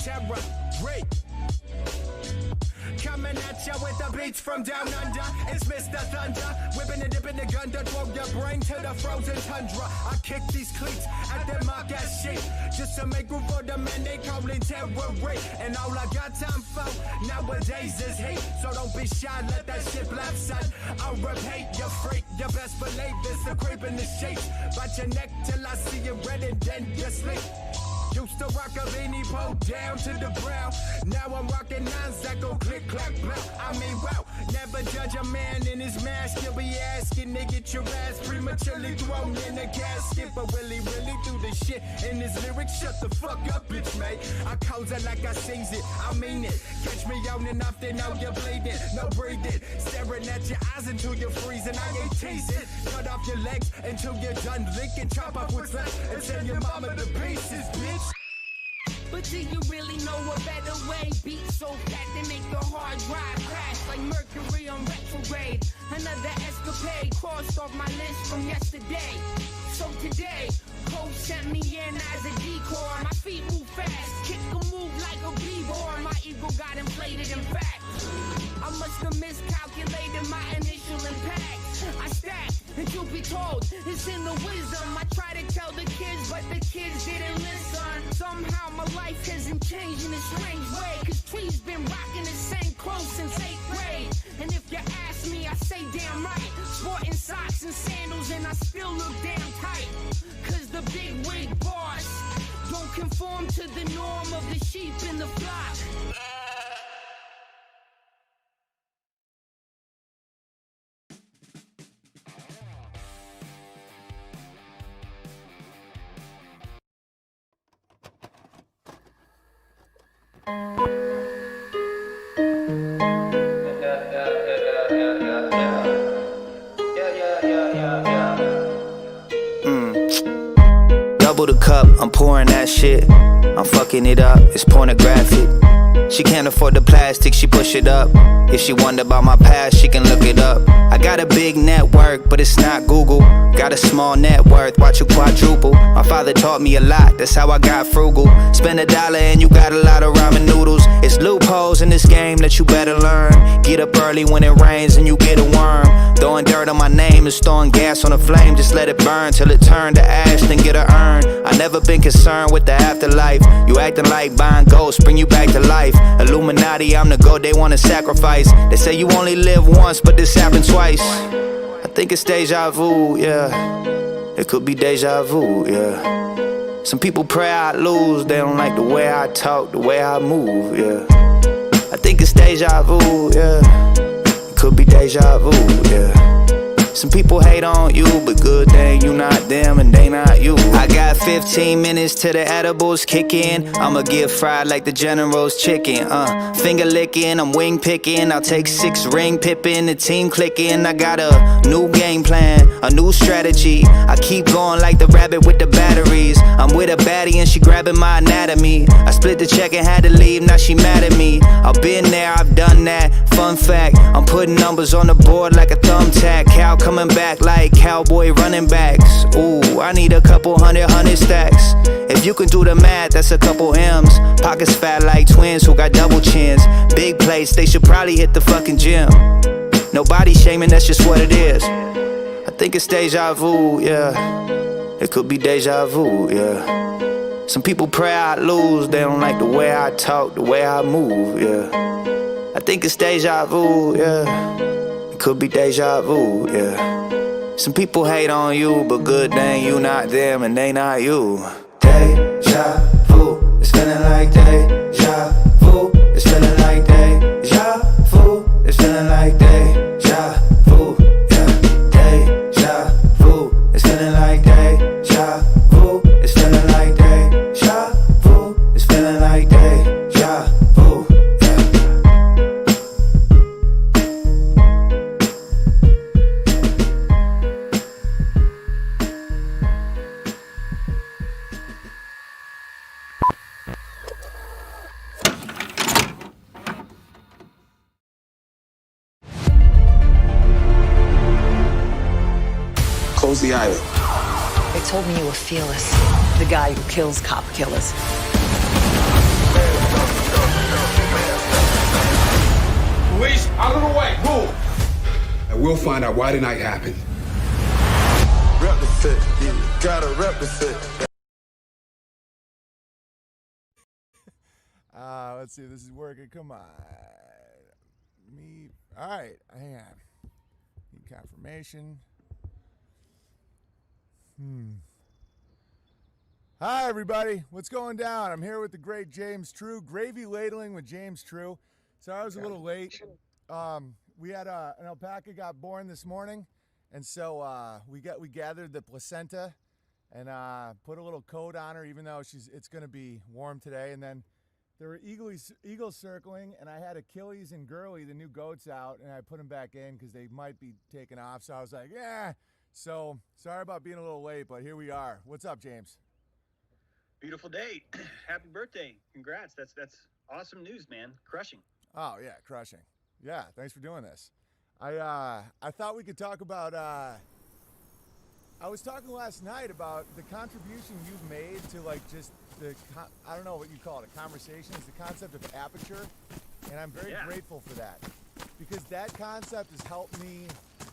terror. Great. Coming at ya with the beats from down under. It's Mr. Thunder, whipping and dipping the gun to throw your brain to the frozen tundra. I kick these cleats at them mock ass shit, just to make room for the man they callin' terror. And all I got time for nowadays is hate. So don't be shy, let that shit blab, son. I'll repeat, you freak, you best believe this. The creep in the sheets, bite your neck till I see you red and then you sleep. Used to rock a beanie pole down to the ground. Now I'm rocking nines that go click, clack, blow. I mean, wow, never judge a man in his mask. You'll be asking to get your ass prematurely thrown in a casket. But will he really do the shit in his lyrics? Shut the fuck up, bitch, mate. I cause it like I sees it, I mean it. Catch me on and off, they know you're bleeding. No breathing, staring at your eyes until you're freezing. I ain't teasing, cut off your legs until you're done licking. Chop up what's left and tell your mama to pieces, bitch. But do you really know a better way? Beats so fat they make your hard drive crash like Mercury on retrograde. Another escapade crossed off my list from yesterday. So today, Cole sent me in as a decoy. My feet move fast, kick a move like a b-boy. My ego got inflated, in fact I must have miscalculated my initial impact. I stacked, and truth be told, it's in the wisdom. I try to tell the kids, but the kids didn't listen. Somehow my life hasn't changed in a strange way, cause Tweed's been rocking the same clothes since 8th grade. And if you ask me, I say damn right. Sporting socks and sandals and I still look damn tight. Cause the big wig boss don't conform to the norm of the sheep in the flock. Double the cup, I'm pouring that shit. I'm fucking it up, it's pornographic. She can't afford the plastic, she push it up. If she wonder about my past, she can look it up. I got a big network, but it's not Google. Got a small net worth, watch it quadruple. My father taught me a lot, that's how I got frugal. Spend $1 and you got a lot of ramen noodles. It's loopholes in this game that you better learn. Get up early when it rains and you get a worm. Throwing dirt on my name is throwing gas on a flame. Just let it burn till it turn to ash, then get a urn. I never been concerned with the afterlife. You acting like buying ghosts, bring you back to life. Illuminati, I'm the goat they wanna sacrifice. They say you only live once, but this happened twice. I think it's deja vu, yeah. It could be deja vu, yeah. Some people pray I lose, they don't like the way I talk, the way I move, yeah. I think it's deja vu, yeah. It could be deja vu, yeah. Some people hate on you, but good thing you not them and they not you. I got 15 minutes till the edibles kick in. I'ma get fried like the General's chicken. Finger licking, I'm wing picking. I'll take 6 ring pippin', the team clicking. I got a new game plan, a new strategy. I keep going like the rabbit with the batteries. I'm with a baddie and she grabbing my anatomy. I split the check and had to leave, now she mad at me. I've been there, I've done that. Fun fact, I'm putting numbers on the board like a thumbtack. Cow coming back like cowboy running backs. Ooh, I need a couple hundred stacks. If you can do the math, that's a couple M's. Pockets fat like twins who got double chins. Big plates, they should probably hit the fucking gym. Nobody shaming, that's just what it is. I think it's deja vu, yeah. It could be deja vu, yeah. Some people pray I lose, they don't like the way I talk, the way I move, yeah. I think it's deja vu, yeah. It could be deja vu, yeah. Some people hate on you, but good thing you not them and they not you. Deja vu, it's feeling like deja vu. It's feeling like deja vu. It's feeling like deja vu, yeah. Deja vu, it's feeling like deja vu. It's feeling like deja vu. It's feeling like deja vu, yeah. Close the island. They told me you were fearless. The guy who kills cop killers. Police, out of the way, move. And we'll find out why the night happened. Rep the set, yeah, gotta rep the set. Let's see if this is working. Come on. All right, hang on. Need confirmation. Hi, everybody. What's going down? I'm here with the great James True. Gravy ladling with James True. Sorry I was a little late. We had an alpaca got born this morning, and so we gathered the placenta and put a little coat on her, even though it's going to be warm today. And then there were eagles circling, and I had Achilles and Gurley, the new goats, out, and I put them back in because they might be taken off. So I was like, yeah. So sorry about being a little late, but here we are. What's up, James? Beautiful day. Happy birthday. Congrats. That's awesome news, man. Crushing. Oh, yeah, crushing. Yeah, thanks for doing this. I thought we could talk about I was talking last night about the contribution you've made to, like, just I don't know what you call it, a conversation. It's the concept of aperture, and I'm very grateful for that, because that concept has helped me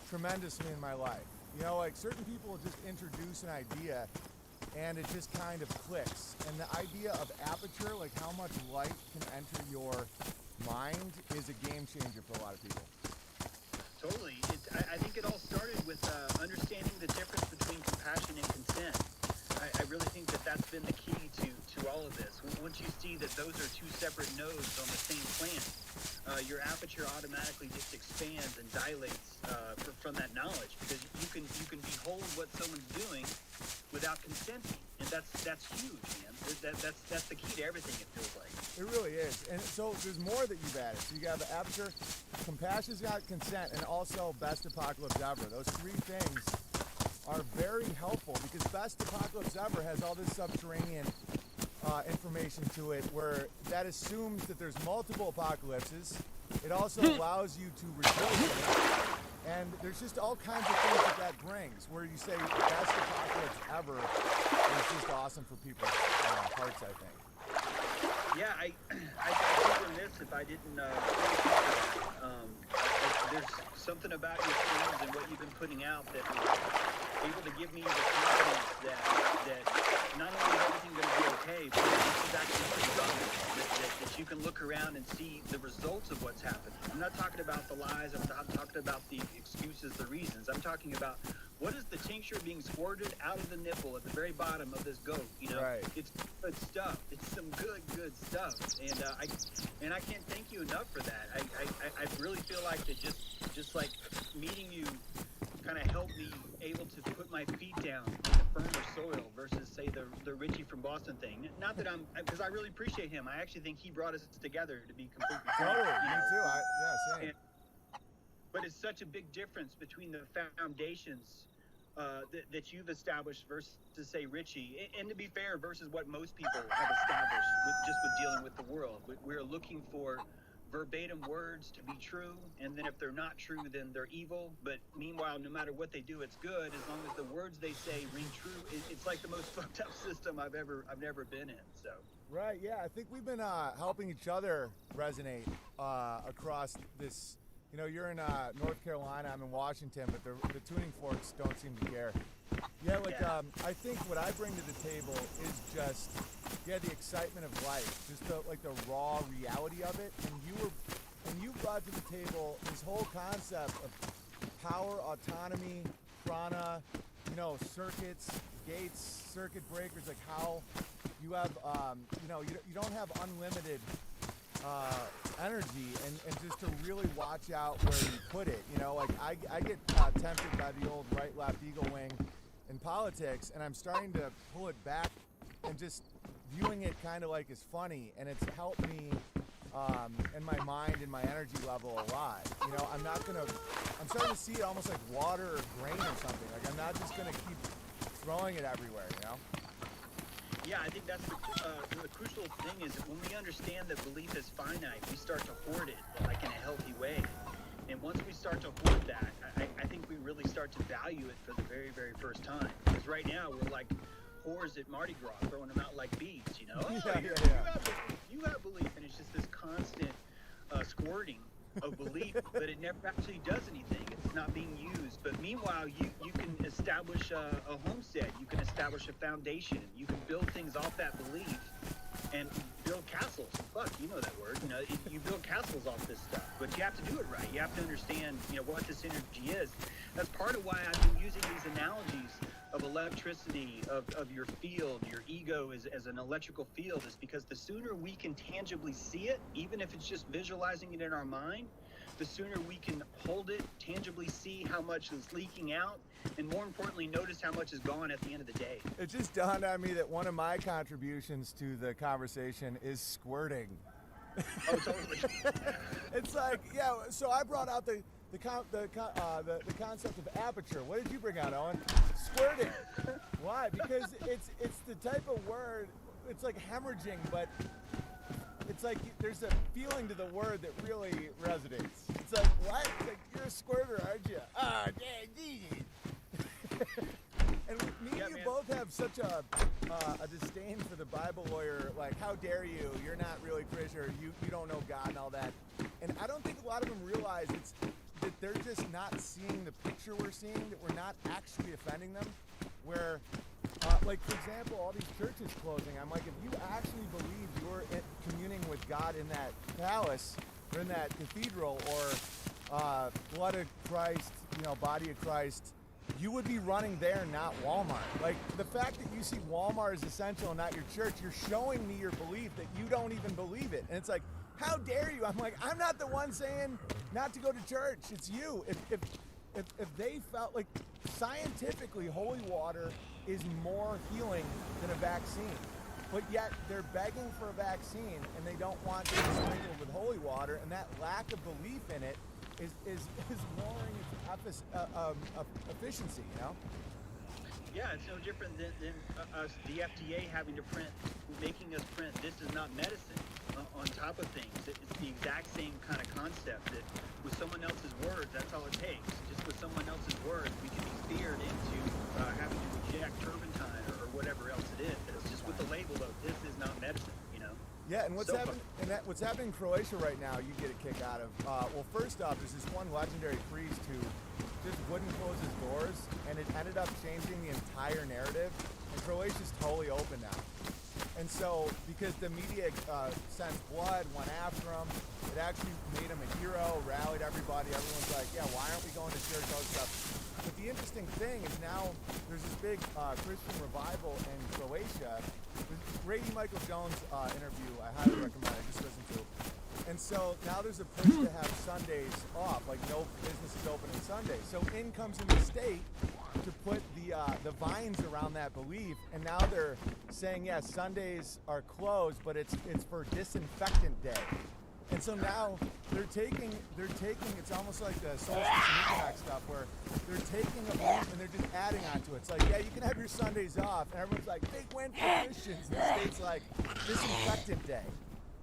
tremendously in my life. You know, like, certain people will just introduce an idea and it just kind of clicks. And the idea of aperture, like how much light can enter your mind, is a game changer for a lot of people. Totally. I think it all started with understanding the difference between compassion and consent. I really think that's been the key to all of this. Once you see that those are two separate nodes on the same plant, your aperture automatically just expands and dilates from that knowledge, because you can behold what someone's doing without consenting, and that's huge, man. That's the key to everything, it feels like. It really is. And so there's more that you've added. So you got the aperture, compassion's got consent, and also best apocalypse ever. Those three things are very helpful, because best apocalypse ever has all this subterranean information to it, where that assumes that there's multiple apocalypses. It also allows you to rejoice, and there's just all kinds of things that brings, where you say best apocalypse ever is just awesome for people's hearts, I think. Yeah, I'd be remiss if I didn't there's something about your streams and what you've been putting out that was able to give me the confidence that not only is everything going to be okay, but this is actually pretty solid, that you can look around and see the results of what's happened. I'm not talking about the lies, I'm not talking about the excuses, the reasons. I'm talking about what is the tincture being squirted out of the nipple at the very bottom of this goat. You know, right. It's good stuff. It's some good stuff, and I can't thank you enough for that. I really feel like that just like meeting you kind of helped me able to put my feet down in the firmer soil versus, say, the Richie from Boston thing. Not that because I really appreciate him. I actually think he brought us together, to be completely frank. Totally, me too. Same. But it's such a big difference between the foundations that you've established versus, say, Richie, and to be fair, versus what most people have established with dealing with the world. We're looking for verbatim words to be true, and then if they're not true, then they're evil. But meanwhile, no matter what they do, it's good, as long as the words they say ring true. It's like the most fucked up system I've never been in. So right, yeah, I think we've been helping each other resonate across this. You know, you're in North Carolina, I'm in Washington, but the tuning forks don't seem to care. Yeah, I think what I bring to the table is just, the excitement of life, just the raw reality of it. And you brought to the table this whole concept of power, autonomy, prana, circuits, gates, circuit breakers, like how you have, you don't have unlimited energy, and just to really watch out where you put it. I get tempted by the old right-left eagle wing in politics, and I'm starting to pull it back and just viewing it kind of like as funny, and it's helped me in my mind and my energy level a lot. I'm starting to see it almost like water or grain or something. Like, I'm not just gonna keep throwing it everywhere, Yeah, I think that's the crucial thing, is that when we understand that belief is finite, we start to hoard it, like in a healthy way. And once we start to hoard that, I think we really start to value it for the very, very first time. Because right now, we're like whores at Mardi Gras, throwing them out like bees, Yeah. You have belief, and it's just this constant squirting of belief, but it never actually does anything. It's not being used. But meanwhile, you can establish a homestead. You can establish a foundation. You can build things off that belief and build castles. Fuck, you know that word. You build castles off this stuff. But you have to do it right. You have to understand, what this energy is. That's part of why I've been using these analogies of electricity, of your field, your ego as an electrical field, is because the sooner we can tangibly see it, even if it's just visualizing it in our mind, the sooner we can hold it, tangibly see how much is leaking out, and more importantly, notice how much is gone at the end of the day. It just dawned on me that one of my contributions to the conversation is squirting. Oh, totally. It's like, yeah, so I brought out the concept of aperture. What did you bring out, Owen? Squirting. Why? Because it's the type of word, it's like hemorrhaging, but it's like there's a feeling to the word that really resonates. It's like, what? It's like, you're a squirter, aren't you? Ah, dang. And me and you both have such a disdain for the Bible lawyer, like, how dare you? You're not really Christian, or you don't know God and all that. And I don't think a lot of them realize that they're just not seeing the picture we're seeing, that we're not actually offending them. Where, like, for example, all these churches closing, I'm like, if you actually believe you're communing with God in that palace, or in that cathedral, or blood of Christ, body of Christ, you would be running there, not Walmart. Like, the fact that you see Walmart as essential and not your church, you're showing me your belief that you don't even believe it. And it's like, how dare you? I'm like, I'm not the one saying not to go to church. It's you. If they felt like, scientifically, holy water is more healing than a vaccine. But yet they're begging for a vaccine and they don't want to be sprinkled with holy water, and that lack of belief in it is lowering its efficiency, Yeah, it's no different than us, the FDA having to making us print "this is not medicine" on top of things. It's the exact same kind of concept, that with someone else's words, that's all it takes. Just with someone else's words, we can be steered into having to reject turpentine or whatever else it is. It's just with the label of "this is not medicine," Yeah, and what's happening in Croatia right now, you get a kick out of. Well, first off, there's this one legendary priest who just wouldn't close his doors, and it ended up changing the entire narrative. And Croatia's totally open now. And so, because the media sent blood, went after him, it actually made him a hero, rallied everybody. Everyone's like, yeah, why aren't we going to church, all this stuff. But the interesting thing is now there's this big Christian revival in Croatia. Grady Michael Jones interview, I highly recommend it. Just listen to it. And so now there's a push to have Sundays off, like no business is open on Sunday. So in comes in the state to put the vines around that belief, and now they're saying, yeah, Sundays are closed, but it's for disinfectant day. And so now they're taking it's almost like the solstice and equinox stuff, where they're taking a belief and they're just adding onto it. It's like, yeah, you can have your Sundays off, and everyone's like, big win for Christians. And the state's like, disinfectant day.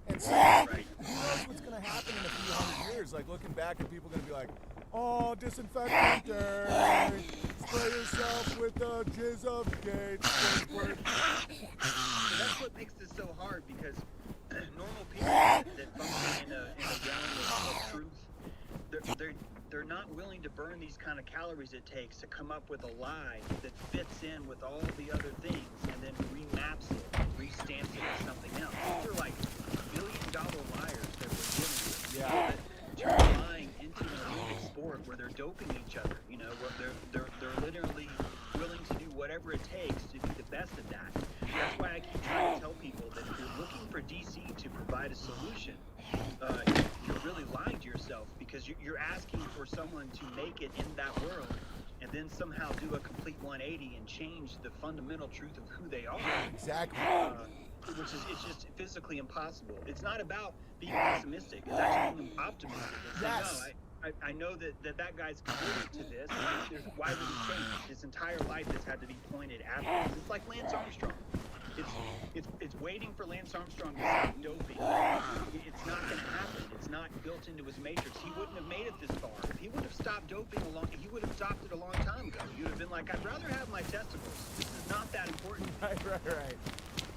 And so who knows what's going to happen in a few hundred years? Like, looking back, and people are going to be like, oh, disinfectant day, spray yourself with the jizz of Gates. That's what makes this so hard, because normal people that function in a realm of truth, they're not willing to burn these kind of calories it takes to come up with a lie that fits in with all the other things, and then remaps it, restamps it as something else. These are like $1 billion liars that we're dealing with. Yeah. That turn lying into an Olympic sport where they're doping each other. Where they're literally willing to do whatever it takes to be the best at that. That's why I keep trying to tell people that if you're looking for DC to provide a solution, you're really lying to yourself, because you're asking for someone to make it in that world and then somehow do a complete 180 and change the fundamental truth of who they are. Exactly. It's just physically impossible. It's not about being pessimistic. It's actually being optimistic. It's Yes. like, no, I know that guy's committed to this. Why would he change? His entire life has had to be pointed at this. It's like Lance Armstrong. It's waiting for Lance Armstrong to stop doping. It's not going to happen. It's not built into his matrix. He wouldn't have made it this far. If he would have stopped doping he would have stopped it a long time ago. He would have been like, I'd rather have my testicles. This is not that important. Right.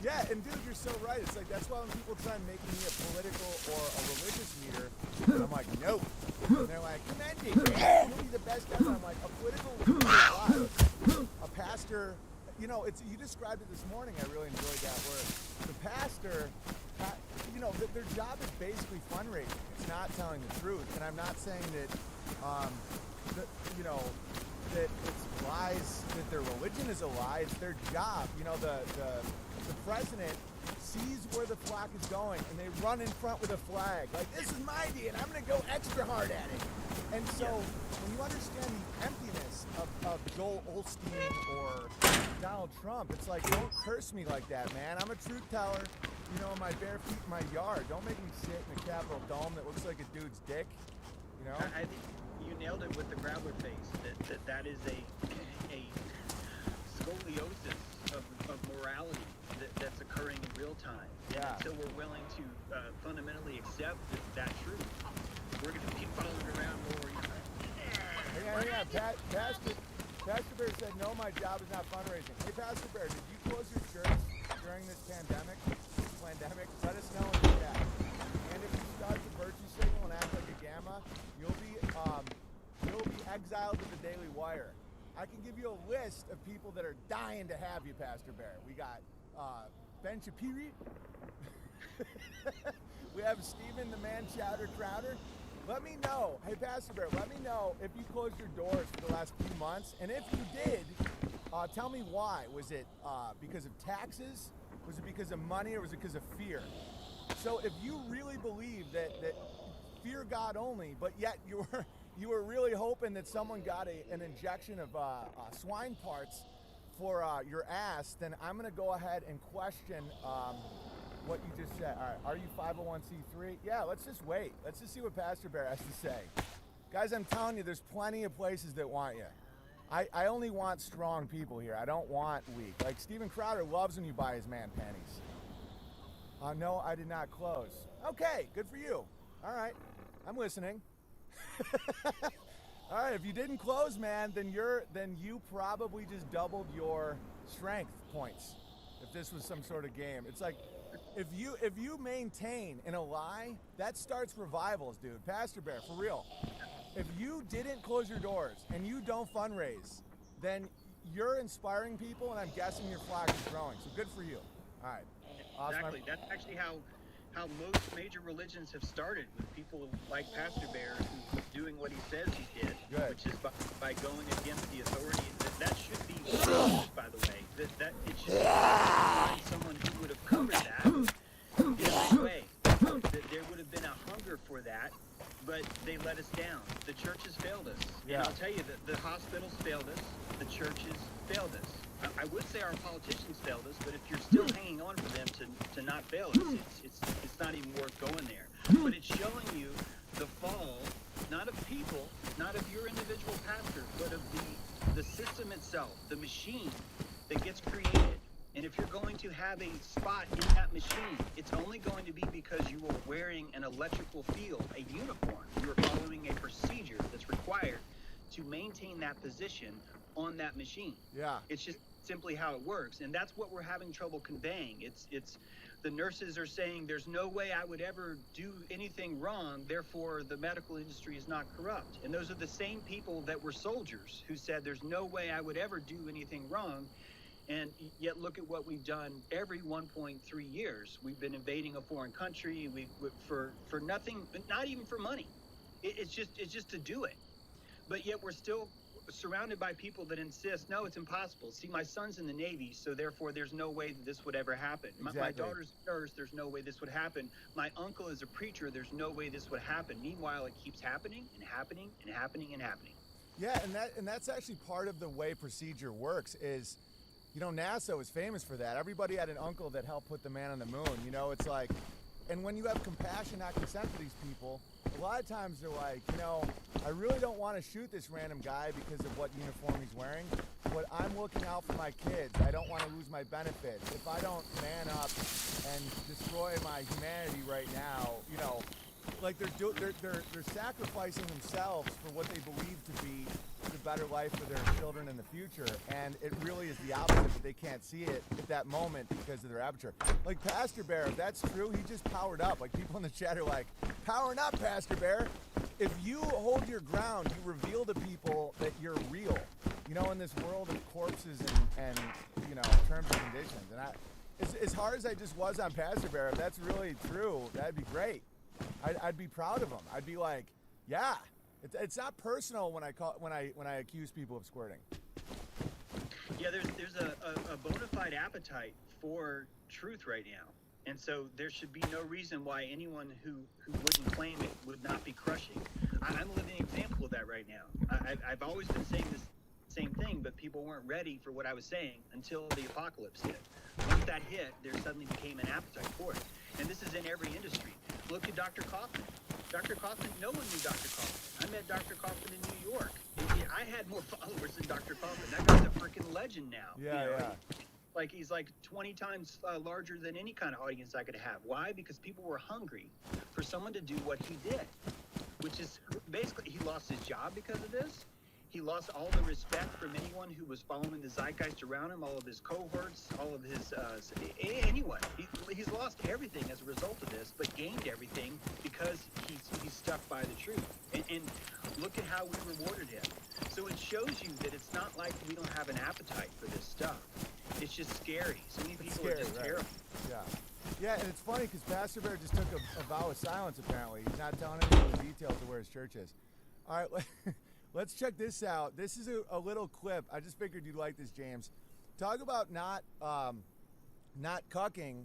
Yeah, and dude, you're so right. It's like, that's why when people try and make me a political or a religious leader, I'm like, no. And they're like, commend you, man. You'll be the best ever. I'm like, a political leader is what? A pastor, you know, you described it this morning. I really enjoyed that word. The pastor, you know, their job is basically fundraising. It's not telling the truth. And I'm not saying that, you know, that it's lies, that their religion is a lie. It's their job. You know, the president sees where the flock is going, and they run in front with a flag. Like, this is my idea, and I'm going to go extra hard at it. And so when you understand the emptiness of Joel Osteen or Donald Trump, it's like, don't curse me like that, man. I'm a truth teller, you know, in my bare feet in my yard. Don't make me sit in a Capitol dome that looks like a dude's dick, you know? I think you nailed it with the growler face. That is a scoliosis of morality that's occurring in real time. Yeah. And until we're willing to fundamentally accept that truth, we're going to keep following around more. Yeah. Pastor Bear said, no, my job is not fundraising. Hey, Pastor Bear, did you close your church during this pandemic? Let us know in the chat. And if you start the virtue signal and act like a gamma, you'll be exiled to the Daily Wire. I can give you a list of people that are dying to have you, Pastor Bear. We got Ben Shapiri. We have Stephen the Man Chowder Crowder. Let me know. Hey, Pastor Bear, let me know if you closed your doors for the last few months. And if you did, tell me why. Was it because of taxes? Was it because of money, or was it because of fear? So if you really believe that fear God only, but yet you were really hoping that someone got an injection of swine parts for your ass, then I'm going to go ahead and question what you just said. All right, are you 501c3? Yeah, let's just wait. Let's just see what Pastor Bear has to say. Guys, I'm telling you, there's plenty of places that want you. I only want strong people here. I don't want weak. Like, Steven Crowder loves when you buy his man panties. No, I did not close. Okay, good for you. All right, I'm listening. All right, if you didn't close, man, then you probably just doubled your strength points. If this was some sort of game, it's like if you maintain in a lie, that starts revivals, dude. Pastor Bear, for real. If you didn't close your doors and you don't fundraise, then you're inspiring people, and I'm guessing your flock is growing. So good for you. All right. Awesome. Exactly. That's actually how most major religions have started, with people like Pastor Bear, who was doing what he says he did, which is by going against the authority. That should be, by the way, that it should be someone who would have covered that in this way. That there would have been a hunger for that, but they let us down. The churches failed us. Yeah. And I'll tell you that the hospitals failed us. The churches failed us. I would say our politicians failed us, but if you're still hanging on for them to not fail us, it's not even worth going there. But it's showing you the fall, not of people, not of your individual pastor, but of the system itself, the machine that gets created. And if you're going to have a spot in that machine, it's only going to be because you are wearing an electrical field, a uniform. You are following a procedure that's required to maintain that position on that machine. Yeah. It's just simply how it works. And that's what we're having trouble conveying. It's the nurses are saying there's no way I would ever do anything wrong, therefore the medical industry is not corrupt. And those are the same people that were soldiers who said there's no way I would ever do anything wrong. And yet look at what we've done every 1.3 years. We've been invading a foreign country for nothing, not even for money. It's just to do it. But yet we're still surrounded by people that insist, no, it's impossible. See, my son's in the Navy, so therefore there's no way that this would ever happen. Exactly. My daughter's a nurse, there's no way this would happen. My uncle is a preacher, there's no way this would happen. Meanwhile, it keeps happening and happening and happening and happening. Yeah, and that's actually part of the way procedure works is, you know, NASA was famous for that. Everybody had an uncle that helped put the man on the moon. You know, it's like And when you have compassion, not consent for these people, a lot of times they're like, you know, I really don't want to shoot this random guy because of what uniform he's wearing, but I'm looking out for my kids. I don't want to lose my benefits. If I don't man up and destroy my humanity right now, you know, like they're sacrificing themselves for what they believe to be the better life for their children in the future, and it really is the opposite, but they can't see it at that moment because of their aperture. Like Pastor Bear, if that's true, he just powered up. Like people in the chat are like, powering up, Pastor Bear. If you hold your ground, you reveal to people that you're real, you know, in this world of corpses and you know, terms and conditions. And as hard as I just was on Pastor Bear, if that's really true, that'd be great. I'd be proud of him. I'd be like, yeah. It's not personal when I accuse people of squirting. Yeah, there's a bona fide appetite for truth right now, and so there should be no reason why anyone who wouldn't claim it would not be crushing. I'm a living example of that right now. I've always been saying this same thing, but people weren't ready for what I was saying until the apocalypse hit. Once that hit, there suddenly became an appetite for it, and this is in every industry. Look at Dr. Kaufman. Dr. Kaufman, no one knew Dr. Kaufman. I met Dr. Kaufman in New York. I had more followers than Dr. Kaufman. That guy's a freaking legend now. Yeah, you know? yeah. Like he's like 20 times larger than any kind of audience I could have. Why? Because people were hungry for someone to do what he did, which is basically he lost his job because of this. He lost all the respect from anyone who was following the zeitgeist around him, all of his cohorts, all of his, anyone. He's lost everything as a result of this, but gained everything because he's stuck by the truth. And look at how we rewarded him. So it shows you that it's not like we don't have an appetite for this stuff. It's just scary. So many people are just terrible. Yeah. Yeah, and it's funny because Pastor Bear just took a vow of silence, apparently. He's not telling anyone the details of where his church is. All right, let's check this out. This is a little clip. I just figured you'd like this, James. Talk about not cucking.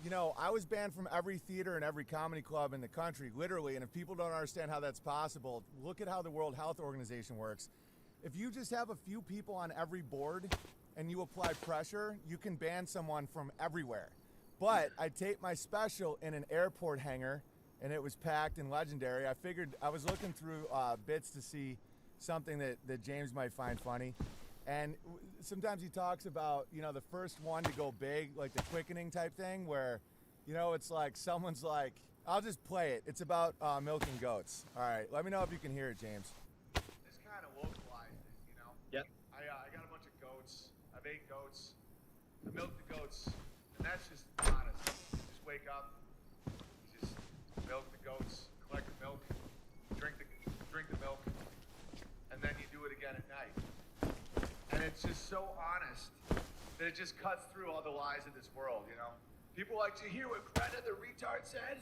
You know, I was banned from every theater and every comedy club in the country, literally, and if people don't understand how that's possible, look at how the World Health Organization works. If you just have a few people on every board and you apply pressure, you can ban someone from everywhere. But I taped my special in an airport hangar, and it was packed and legendary. I figured I was looking through bits to see something that James might find funny. And sometimes he talks about, you know, the first one to go big, like the quickening type thing, where, you know, it's like someone's like, I'll just play it. It's about milking goats. All right, let me know if you can hear it, James. This kind of localized it, you know? Yep. I got a bunch of goats. I've ate goats. I milked the goats. And that's just honest. You just wake up, you just milk the goats, collect the milk, drink the milk, and then you do it again at night. And it's just so honest that it just cuts through all the lies of this world, you know? People like to hear what Greta the retard said,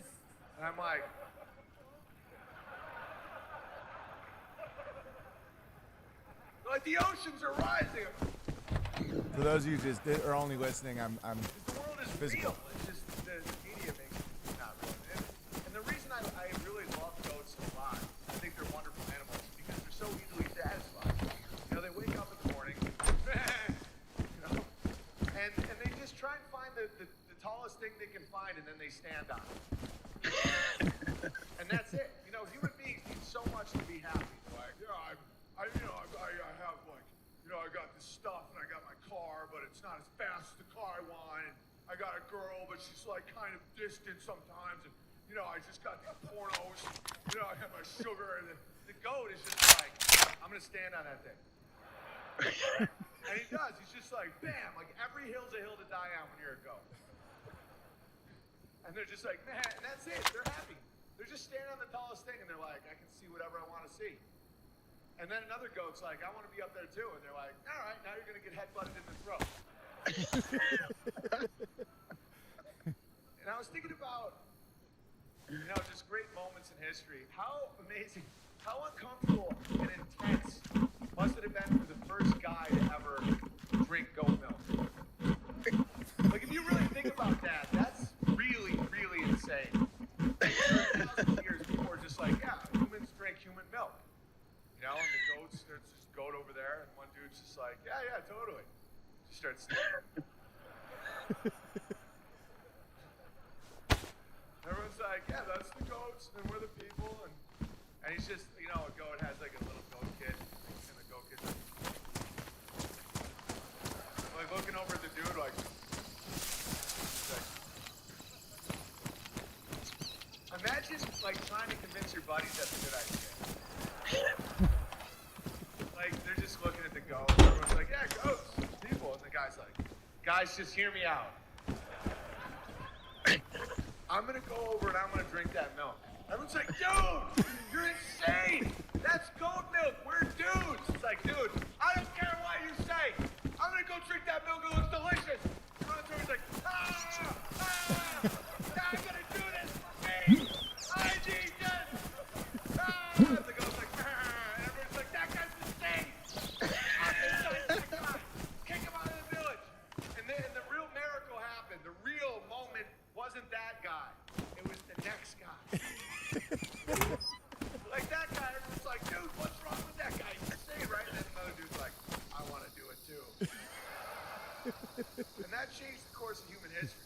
and I'm like, the oceans are rising. For those of you just are only listening, I'm The world is physical. real. It's just the media makes it not real. And the reason I really love goats a lot, I think they're wonderful animals because they're so easily satisfied. You know, they wake up in the morning, you know, and they just try and find the tallest thing they can find, and then they stand on it. And that's it. You know, human beings need so much to be happy. They're like, yeah, I have like, you know, I got this stuff and I got my car, but it's not as fast as the car I want. And I got a girl, but she's like kind of distant sometimes. And, you know, I just got these pornos. You know, I got my sugar. And the goat is just like, I'm going to stand on that thing. And he does. He's just like, bam, like every hill's a hill to die on when you're a goat. And they're just like, man, and that's it. They're happy. They're just standing on the tallest thing, and they're like, I can see whatever I want to see. And then another goat's like, I want to be up there too. And they're like, all right, now you're going to get headbutted in the throat. And I was thinking about, you know, just great moments in history. How amazing, how uncomfortable and intense must it have been for the first guy to ever drink goat milk? Like, if you really think about that, that's really, really insane. For thousands of years, people were just like, yeah, humans drink human milk. You know, and the goats, there's this goat over there, and one dude's just like, yeah, totally. Just starts staring. and we're the people, and he's just, you know, a goat has like a little goat kid, and the goat kid's like looking over at the dude like, imagine like trying to convince your buddies that's a good idea. Like they're just looking at the goat, and everyone's like, yeah, goats, people, and the guy's like, guys, just hear me out. I'm gonna go over and I'm gonna drink that milk. Everyone's like, dude, you're insane. That's goat milk. We're dudes. It's like, dude, I don't care what you say. I'm gonna go drink that milk. It looks delicious. Everyone's like, I'm gonna do this for me. I need this. The goat's like, and everyone's like, that guy's insane. Kick him out of the village. And then the real miracle happened. The real moment wasn't that guy. It was the next guy. Like that guy, everyone's like, dude, what's wrong with that guy? He's insane, right? And then another dude's like, I want to do it too. And that changed the course of human history.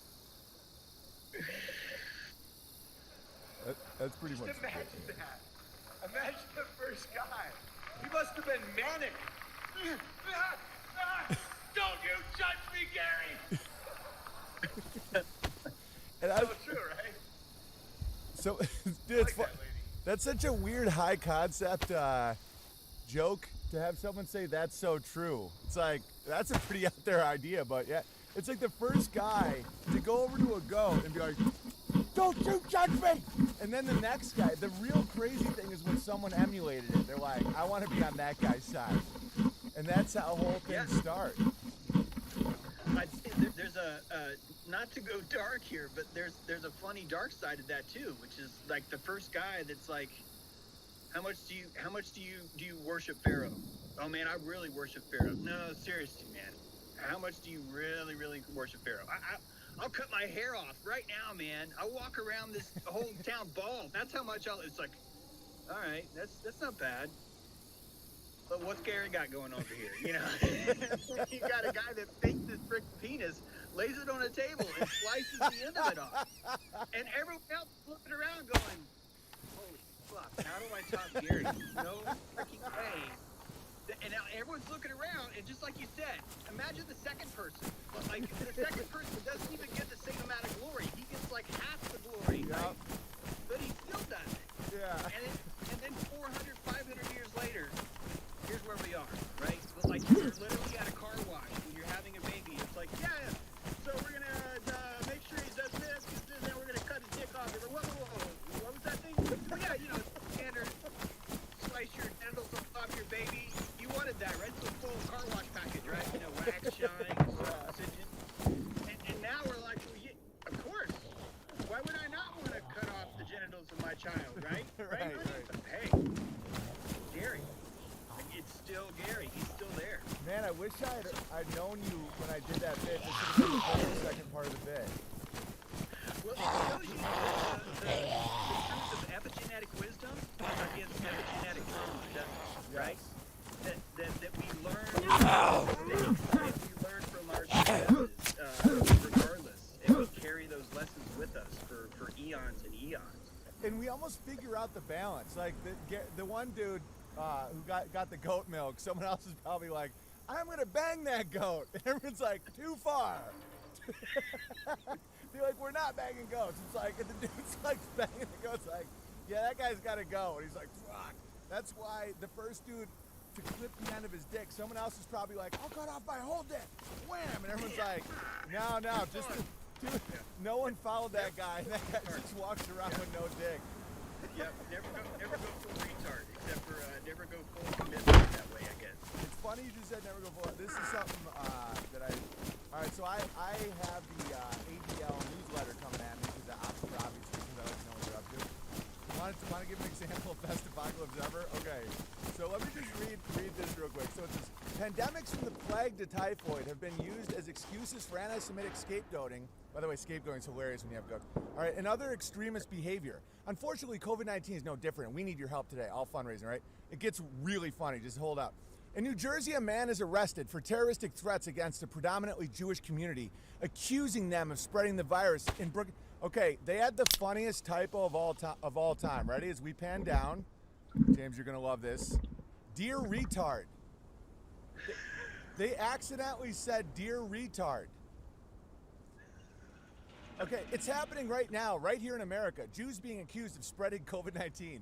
That's pretty much. Just imagine that. Imagine the first guy. He must have been manic. Don't you judge me, Gary. And So true, right? So, dude, it's Like fun. that lady. That's such a weird high concept joke to have someone say that's so true. It's like, that's a pretty out there idea, but yeah. It's like the first guy to go over to a goat and be like, don't you judge me! And then the next guy, the real crazy thing is when someone emulated it. They're like, I want to be on that guy's side. And that's how whole things start. There's a not to go dark here, but there's a funny dark side of that too, which is like the first guy that's like, how much do you worship Pharaoh? Oh man, I really worship Pharaoh. No, seriously, man, how much do you really worship Pharaoh? I'll cut my hair off right now, man. I'll walk around this whole town bald. That's how much it's like, all right, that's not bad. But what's Gary got going over here? You know, you got a guy that fakes his frick penis, lays it on a table, and slices the end of it off. And everyone else looking around going, holy fuck, how do I top Gary? No freaking way. And now everyone's looking around, and just like you said, imagine the second person. But like the second person doesn't even get the same amount of glory. He gets like half the glory, right? But he still does it. Yeah. And then 400, 500 years later, here's where we are, right? But like you're literally at a car wash when you're having a baby. It's like, yeah, so we're gonna make sure he does this, and then we're gonna cut his dick off. You're like, whoa, what was that thing? Oh yeah, you know, standard slice your genitals off your baby. You wanted that, right? So full car wash package, right? You know, wax, shine, oxygen. And now we're like, well, yeah, of course. Why would I not want to cut off the genitals of my child, right? Right. Hey, Gary. It's still Gary. He's still there. Man, I wish I'd known you when I did that bit. This should have been the second part of the bit. Well, it shows you the truth of epigenetic wisdom against epigenetic knowledge, doesn't it? Right? That we learn from our successes, regardless, and we carry those lessons with us for eons and eons. And we almost figure out the balance. Like the one dude who got the goat milk, someone else is probably like, I'm gonna bang that goat. And everyone's like, too far. They're like, we're not banging goats. It's like, and the dude's like banging the goats, like, yeah, that guy's gotta go. And he's like, fuck. That's why the first dude to clip the end of his dick, someone else is probably like, I'll cut off my whole dick. Wham! And everyone's like, no, just dude, no one followed that guy. That guy just walks around with no dick. Yep, never go full retard, except for never go full commitment that way, I guess. It's funny you just said never go full. This is something that all right, so I have the ADL newsletter coming at me because for obvious reasons I like to know what you're up to. Want to give an example of best apocalypse ever? Okay, so let me just read this real quick. So it says, pandemics from the plague to typhoid have been used as excuses for anti-Semitic scapegoating. By the way, scapegoating is hilarious when you have goats. All right, and other extremist behavior. Unfortunately, COVID-19 is no different. We need your help today. All fundraising, right? It gets really funny. Just hold out. In New Jersey, a man is arrested for terroristic threats against a predominantly Jewish community, accusing them of spreading the virus in Okay, they had the funniest typo of all time. Ready? As we pan down, James, you're gonna love this. Dear retard. They accidentally said dear retard. Okay, it's happening right now, right here in America. Jews being accused of spreading COVID-19.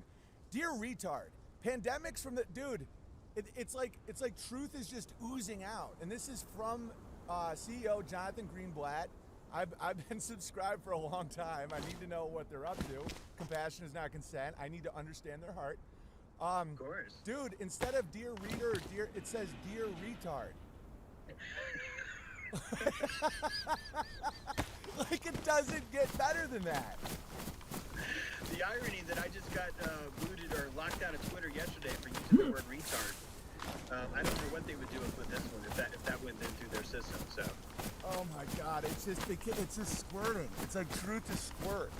Dear retard. Pandemics from the dude. It's like truth is just oozing out, and this is from CEO Jonathan Greenblatt. I've been subscribed for a long time. I need to know what they're up to. Compassion is not consent. I need to understand their heart. Of course. Dude, instead of dear reader, it says dear retard. Like, it doesn't get better than that. The irony that I just got booted or locked out of Twitter yesterday for using the word retard. I don't know what they would do with this one if that went in through their system. So. Oh my God! It's just squirting. It's like truth is squirt.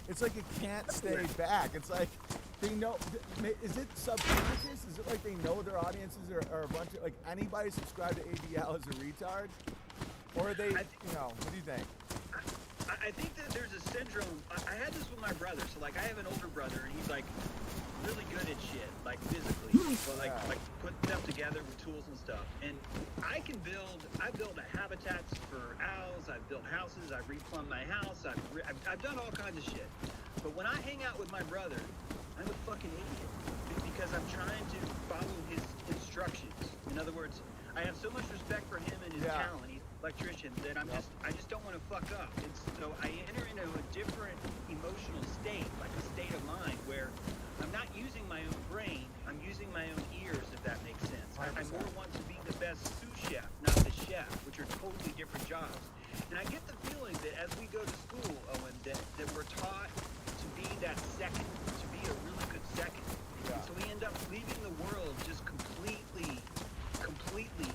It's like it can't stay back. It's like they know. Is it subconscious? Is it like they know their audiences are a bunch of, like, anybody subscribed to ABL is a retard, or are they? What do you think? I think that there's a syndrome. I had this with my brother. So, like, I have an older brother, and he's like really good at shit, like physically, but like put stuff together with tools and stuff. And I built habitats for owls. I've built houses. I've replumbed my house. I've done all kinds of shit. But when I hang out with my brother, I'm a fucking idiot because I'm trying to follow his instructions. In other words, I have so much respect for him and his talent. He's an electrician that I just don't want to fuck up. And so I enter into a different emotional state, like a state of mind where I'm not using my own brain, I'm using my own ears, if that makes sense. I more want to be the best sous chef, not the chef, which are totally different jobs. And I get the feeling that as we go to school, Owen, that we're taught to be that second, to be a really good second. Yeah. So we end up leaving the world just completely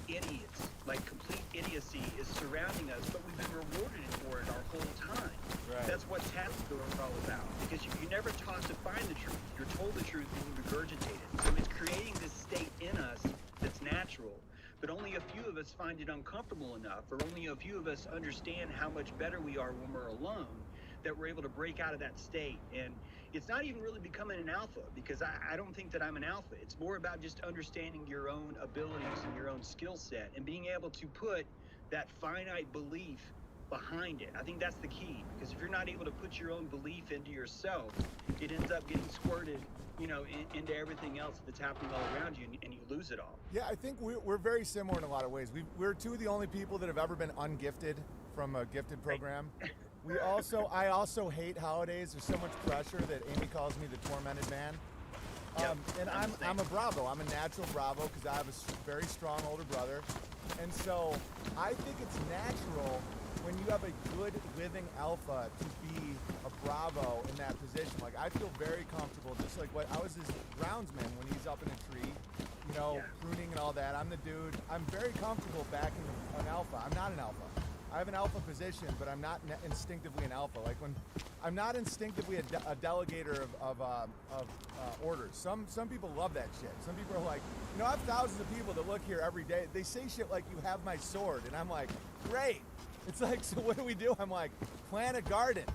idiots. Like, complete idiocy is surrounding us, but we've been rewarded for it our whole time. Right. That's what task are all about. Because you're never taught to find the truth. You're told the truth and you regurgitate it. So it's creating this state in us that's natural, but only a few of us find it uncomfortable enough, or only a few of us understand how much better we are when we're alone, that we're able to break out of that state. And it's not even really becoming an alpha, because I don't think that I'm an alpha. It's more about just understanding your own abilities and your own skill set and being able to put that finite belief behind it. I think that's the key, because if you're not able to put your own belief into yourself, it ends up getting squirted, into everything else that's happening all around you, and you lose it all. Yeah, I think we're very similar in a lot of ways. We're two of the only people that have ever been ungifted from a gifted program. I also hate holidays. There's so much pressure that Amy calls me the tormented man. And I'm a Bravo. I'm a natural Bravo because I have a very strong older brother. And so I think it's natural when you have a good living alpha to be a Bravo in that position. Like, I feel very comfortable, just like what I was his groundsman when he's up in a tree, pruning and all that. I'm the dude. I'm very comfortable backing an alpha. I'm not an alpha. I have an alpha position, but I'm not instinctively an alpha. Like, when I'm not instinctively a delegator of orders. Some people love that shit. Some people are like, I have thousands of people that look here every day. They say shit like, "You have my sword," and I'm like, great. It's like, so what do we do? I'm like, plant a garden.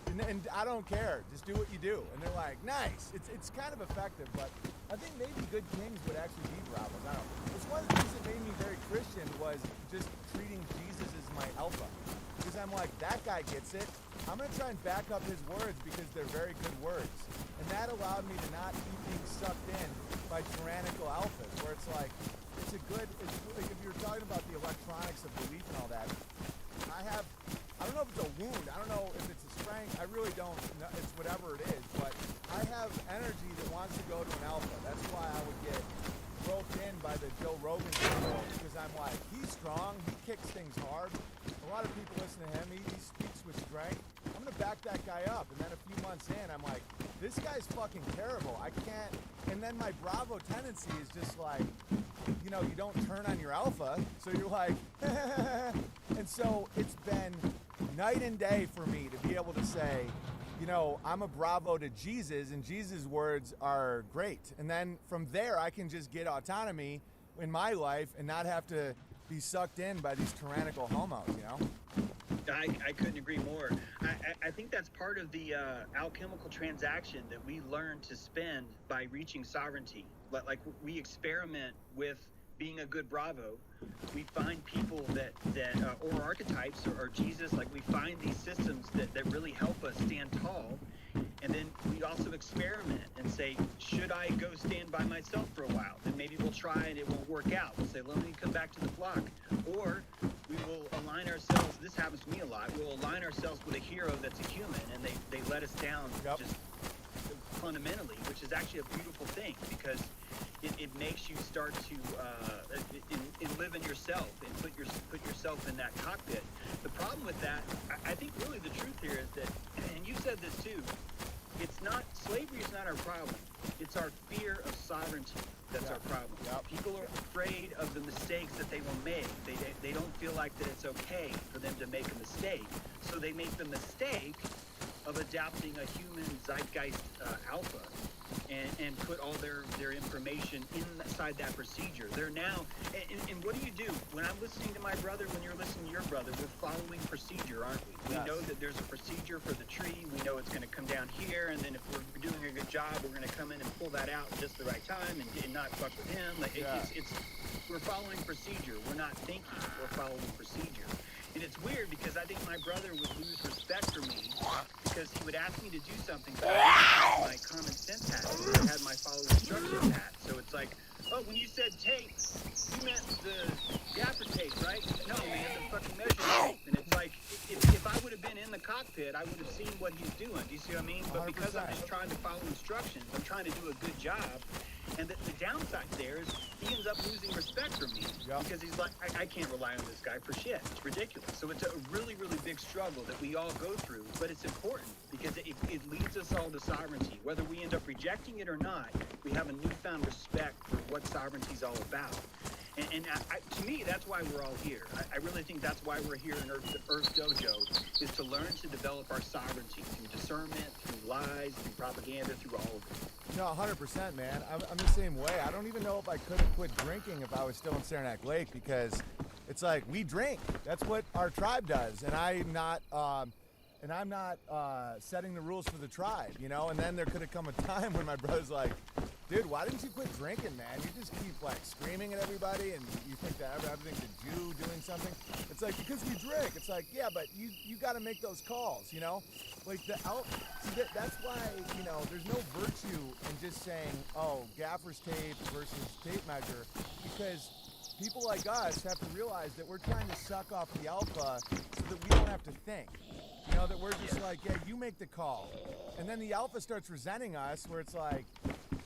And I don't care. Just do what you do. And they're like, nice. It's kind of effective, but I think maybe good kings would actually be Bravos. I don't know. It's one of the things that made me very Christian was just treating Jesus as my alpha. Because I'm like, that guy gets it. I'm going to try and back up his words because they're very good words. And that allowed me to not keep being sucked in by tyrannical alphas, where it's like, it's like if you're talking about the electronics of belief and all that, I don't know if it's a wound, I don't know if it's a strength, I really don't know, it's whatever it is, but I have energy that wants to go to an alpha. That's why I would get roped in by the Joe Rogan show, because I'm like, he's strong, he kicks things hard, a lot of people listen to him, he speaks with strength, I'm going to back that guy up. And then a few months in, I'm like, this guy's fucking terrible, I can't. And then my Bravo tendency is just like, you don't turn on your alpha, so you're like, and so it's been night and day for me to be able to say, I'm a Bravo to Jesus, and Jesus' words are great. And then from there, I can just get autonomy in my life and not have to be sucked in by these tyrannical homos, I couldn't agree more. I think that's part of the alchemical transaction that we learn to spend by reaching sovereignty. Like we experiment with being a good Bravo. We find people that or archetypes or Jesus, like we find these systems that really help us stand tall. And then we also experiment and say, should I go stand by myself for a while? Then maybe we'll try and it won't work out. We'll say, let me come back to the flock. Or we will align ourselves, this happens to me a lot, we'll align ourselves with a hero that's a human and they let us down just fundamentally, which is actually a beautiful thing because it makes you start to live in yourself and put yourself in that cockpit. The problem with that, I think really the truth here is that, and you said this too, it's not, slavery is not our problem. It's our fear of sovereignty that's our problem. People are afraid of the mistakes that they will make. They don't feel like that it's okay for them to make a mistake. So they make the mistake of adapting a human zeitgeist alpha and put all their information inside that procedure. They're now, and what do? When I'm listening to my brother, when you're listening to your brother, we're following procedure, aren't we? We know that there's a procedure for the tree. We know it's going to come down here, and then if we're doing a good job, we're going to come in and pull that out at just the right time and not fuck with him. Like we're following procedure. We're not thinking. We're following procedure. And it's weird because I think my brother would lose respect for me because he would ask me to do something, but I didn't have my common sense hat. I had my follow instructions hat. So it's like, oh, when you said tape, you meant the gaffer tape, right? No, man, the fucking measure tape. And it's like, if I would have been in the cockpit, I would have seen what he's doing. Do you see what I mean? But because I'm just trying to follow instructions, I'm trying to do a good job. And the downside there is he ends up losing respect for me because he's like, I can't rely on this guy for shit. It's ridiculous. So it's a really, really big struggle that we all go through, but it's important because it leads us all to sovereignty. Whether we end up rejecting it or not, we have a newfound respect for what sovereignty is all about. And to me, that's why we're all here. I really think that's why we're here in Earth Dojo, is to learn to develop our sovereignty through discernment, through lies, through propaganda, through all of it. No, 100%, man. I'm the same way. I don't even know if I could have quit drinking if I was still in Saranac Lake because it's like we drink. That's what our tribe does, and I'm not setting the rules for the tribe, you know. And then there could have come a time when my brother's like, dude, why didn't you quit drinking, man? You just keep like screaming at everybody and you think that everything's a Jew doing something. It's like, because we drink. It's like, yeah, but you got to make those calls, you know? Like that's why, you know, there's no virtue in just saying, oh, gaffer's tape versus tape measure, because people like us have to realize that we're trying to suck off the alpha so that we don't have to think. You know, that we're just like, yeah, you make the call. And then the alpha starts resenting us where it's like,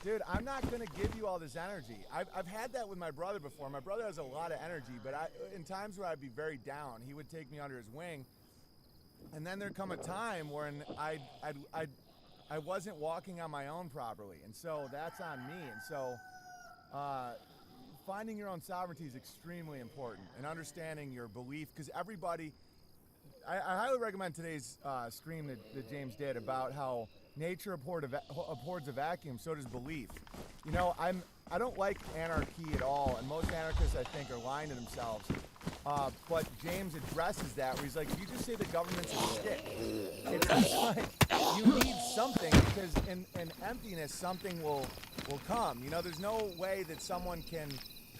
dude, I'm not going to give you all this energy. I've had that with my brother before. My brother has a lot of energy, but in times where I'd be very down, he would take me under his wing. And then there'd come a time when I wasn't walking on my own properly. And so that's on me. And so finding your own sovereignty is extremely important, and understanding your belief, because everybody... I highly recommend today's stream that James did about how nature abhors a vacuum, so does belief. You know, I don't like anarchy at all, and most anarchists, I think, are lying to themselves. But James addresses that, where he's like, if you just say the government's a stick, it's just like you need something, because in emptiness, something will come. You know, there's no way that someone can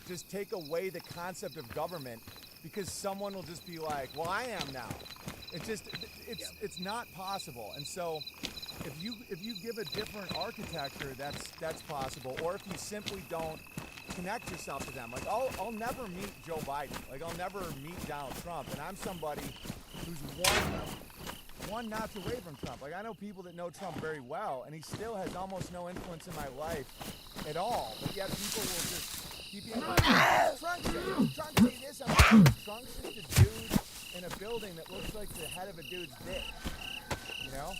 just take away the concept of government, because someone will just be like, well, I am now. It's not possible. And so if you give a different architecture, that's possible. Or if you simply don't connect yourself to them. Like I'll never meet Joe Biden. Like I'll never meet Donald Trump. And I'm somebody who's one notch away from Trump. Like I know people that know Trump very well, and he still has almost no influence in my life at all. But yet people will just keep being like, Trunk say this, I'm like, Trunk's just a dude in a building that looks like the head of a dude's dick, you know?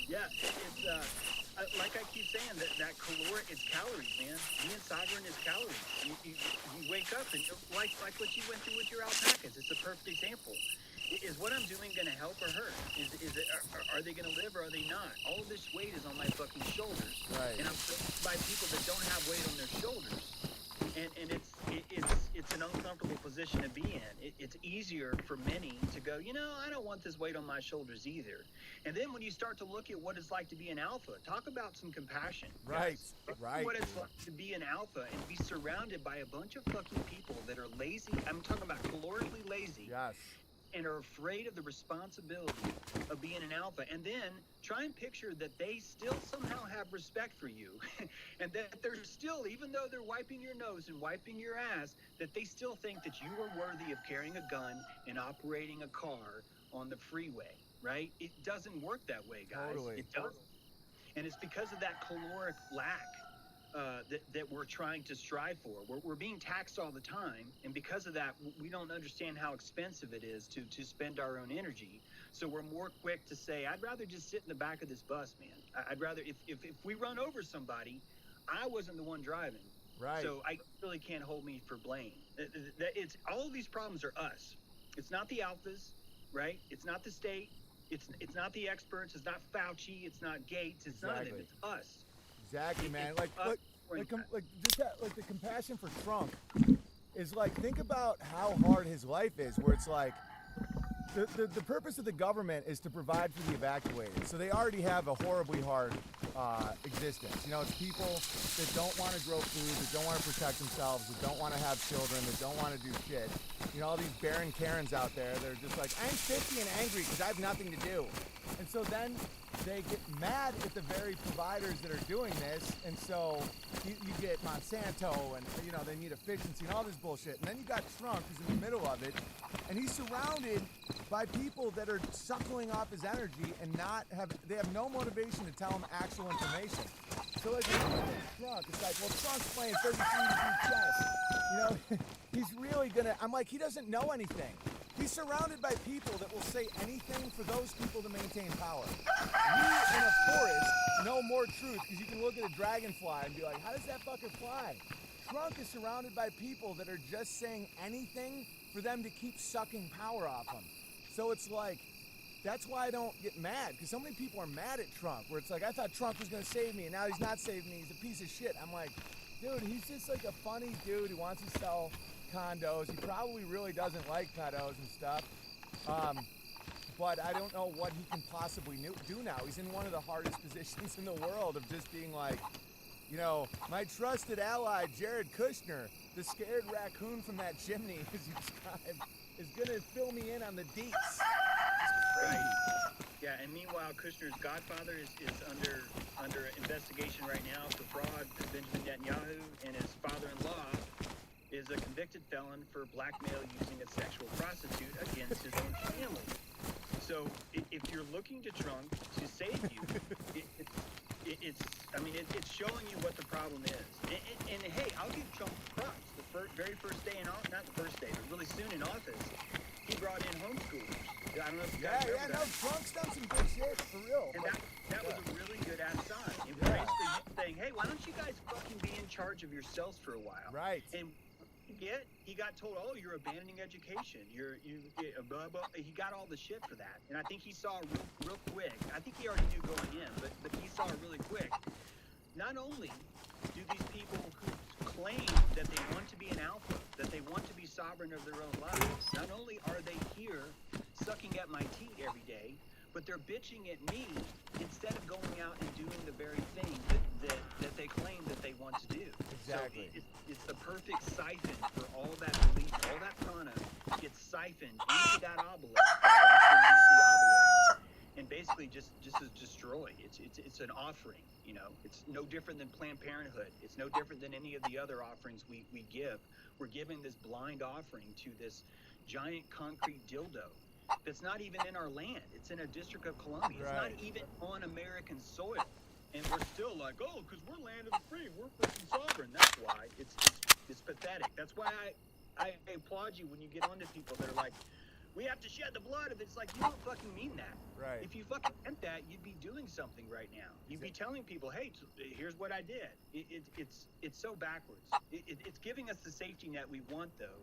Yeah, it's like I keep saying, that caloric, it's calories, man. Being sovereign is calories. You wake up and like what you went through with your alpacas. It's a perfect example. Is what I'm doing going to help or hurt? Are they going to live or are they not? All of this weight is on my fucking shoulders, right. And I'm surrounded by people that don't have weight on their shoulders, and it's an uncomfortable position. position to be in. It's easier for many to go, I don't want this weight on my shoulders either. And then when you start to look at what it's like to be an alpha, talk about some compassion. Right, guys. right. What it's like to be an alpha and be surrounded by a bunch of fucking people that are lazy. I'm talking about calorically lazy. Yes. And are afraid of the responsibility of being an alpha. And then try and picture that they still somehow have respect for you. And that they're still, even though they're wiping your nose and wiping your ass, that they still think that you are worthy of carrying a gun and operating a car on the freeway, right? It doesn't work that way, guys. Totally. It doesn't. And it's because of that caloric lack that we're trying to strive for. We're being taxed all the time, and because of that, we don't understand how expensive it is to spend our own energy. So we're more quick to say, I'd rather just sit in the back of this bus, man. I'd rather, if we run over somebody, I wasn't the one driving. Right. So I really can't hold me for blame. It's all of these problems are us. It's not the alphas, right? It's not the state. It's not the experts. It's not Fauci. It's not Gates. It's none of them. It's us. Exactly, man. Like the compassion for Trump is like, think about how hard his life is, where it's like the purpose of the government is to provide for the evacuated. So they already have a horribly hard existence. It's people that don't want to grow food, that don't want to protect themselves, that don't want to have children, that don't want to do shit. All these barren Karens out there, they're just like, I'm 50 and angry because I have nothing to do. And so then they get mad at the very providers that are doing this, and so you get Monsanto, and they need efficiency and all this bullshit. And then you got Trump, who's in the middle of it, and he's surrounded by people that are suckling off his energy and they have no motivation to tell him actual information. So like Trump, it's like, well, Trump's playing 33 chess. He's really gonna. I'm like, he doesn't know anything. He's surrounded by people that will say anything for those people to maintain power. We in a forest know more truth because you can look at a dragonfly and be like, how does that fucker fly? Trump is surrounded by people that are just saying anything for them to keep sucking power off him. So it's like, that's why I don't get mad, because so many people are mad at Trump, where it's like, I thought Trump was going to save me, and now he's not saving me, he's a piece of shit. I'm like, dude, he's just like a funny dude who wants to sell condos. He probably really doesn't like pedos and stuff. But I don't know what he can possibly do now. He's in one of the hardest positions in the world of just being like, my trusted ally, Jared Kushner, the scared raccoon from that chimney, as you described, is going to fill me in on the deets. Right. Yeah, and meanwhile, Kushner's godfather is under investigation right now for fraud. Benjamin Netanyahu, and his father-in-law is a convicted felon for blackmail using a sexual prostitute against his own family. So if you're looking to Trump to save you, it's showing you what the problem is. And hey, I'll give Trump props. The very first day in office, not the first day, but really soon in office, he brought in homeschoolers. I don't know if you guys remember that. Trump's done some good shit, for real. And that was a really good ass sign. It was basically him saying, hey, why don't you guys fucking be in charge of yourselves for a while? Right. And he got told, oh, you're abandoning education. Blah, blah. He got all the shit for that. And I think he saw real quick. I think he already knew going in, but he saw it really quick. Not only do these people who claim that they want to be an alpha, that they want to be sovereign of their own lives, not only are they here sucking at my teat every day, but they're bitching at me instead of going out and doing the very thing that they claim that they want to do. Exactly. So it's the perfect siphon for all that belief, all that prana gets siphoned into that obelisk, and basically just is destroyed. It's an offering, It's no different than Planned Parenthood. It's no different than any of the other offerings we give. We're giving this blind offering to this giant concrete dildo that's not even in our land. It's in a District of Columbia. It's not even on American soil. And we're still like, oh, because we're land of the free. We're freaking sovereign. That's why. It's pathetic. That's why I applaud you when you get onto people that are like, we have to shed the blood of it. It's like, you don't fucking mean that. Right. If you fucking meant that, you'd be doing something right now. You'd be telling people, hey, here's what I did. It's so backwards. It's giving us the safety net we want, though.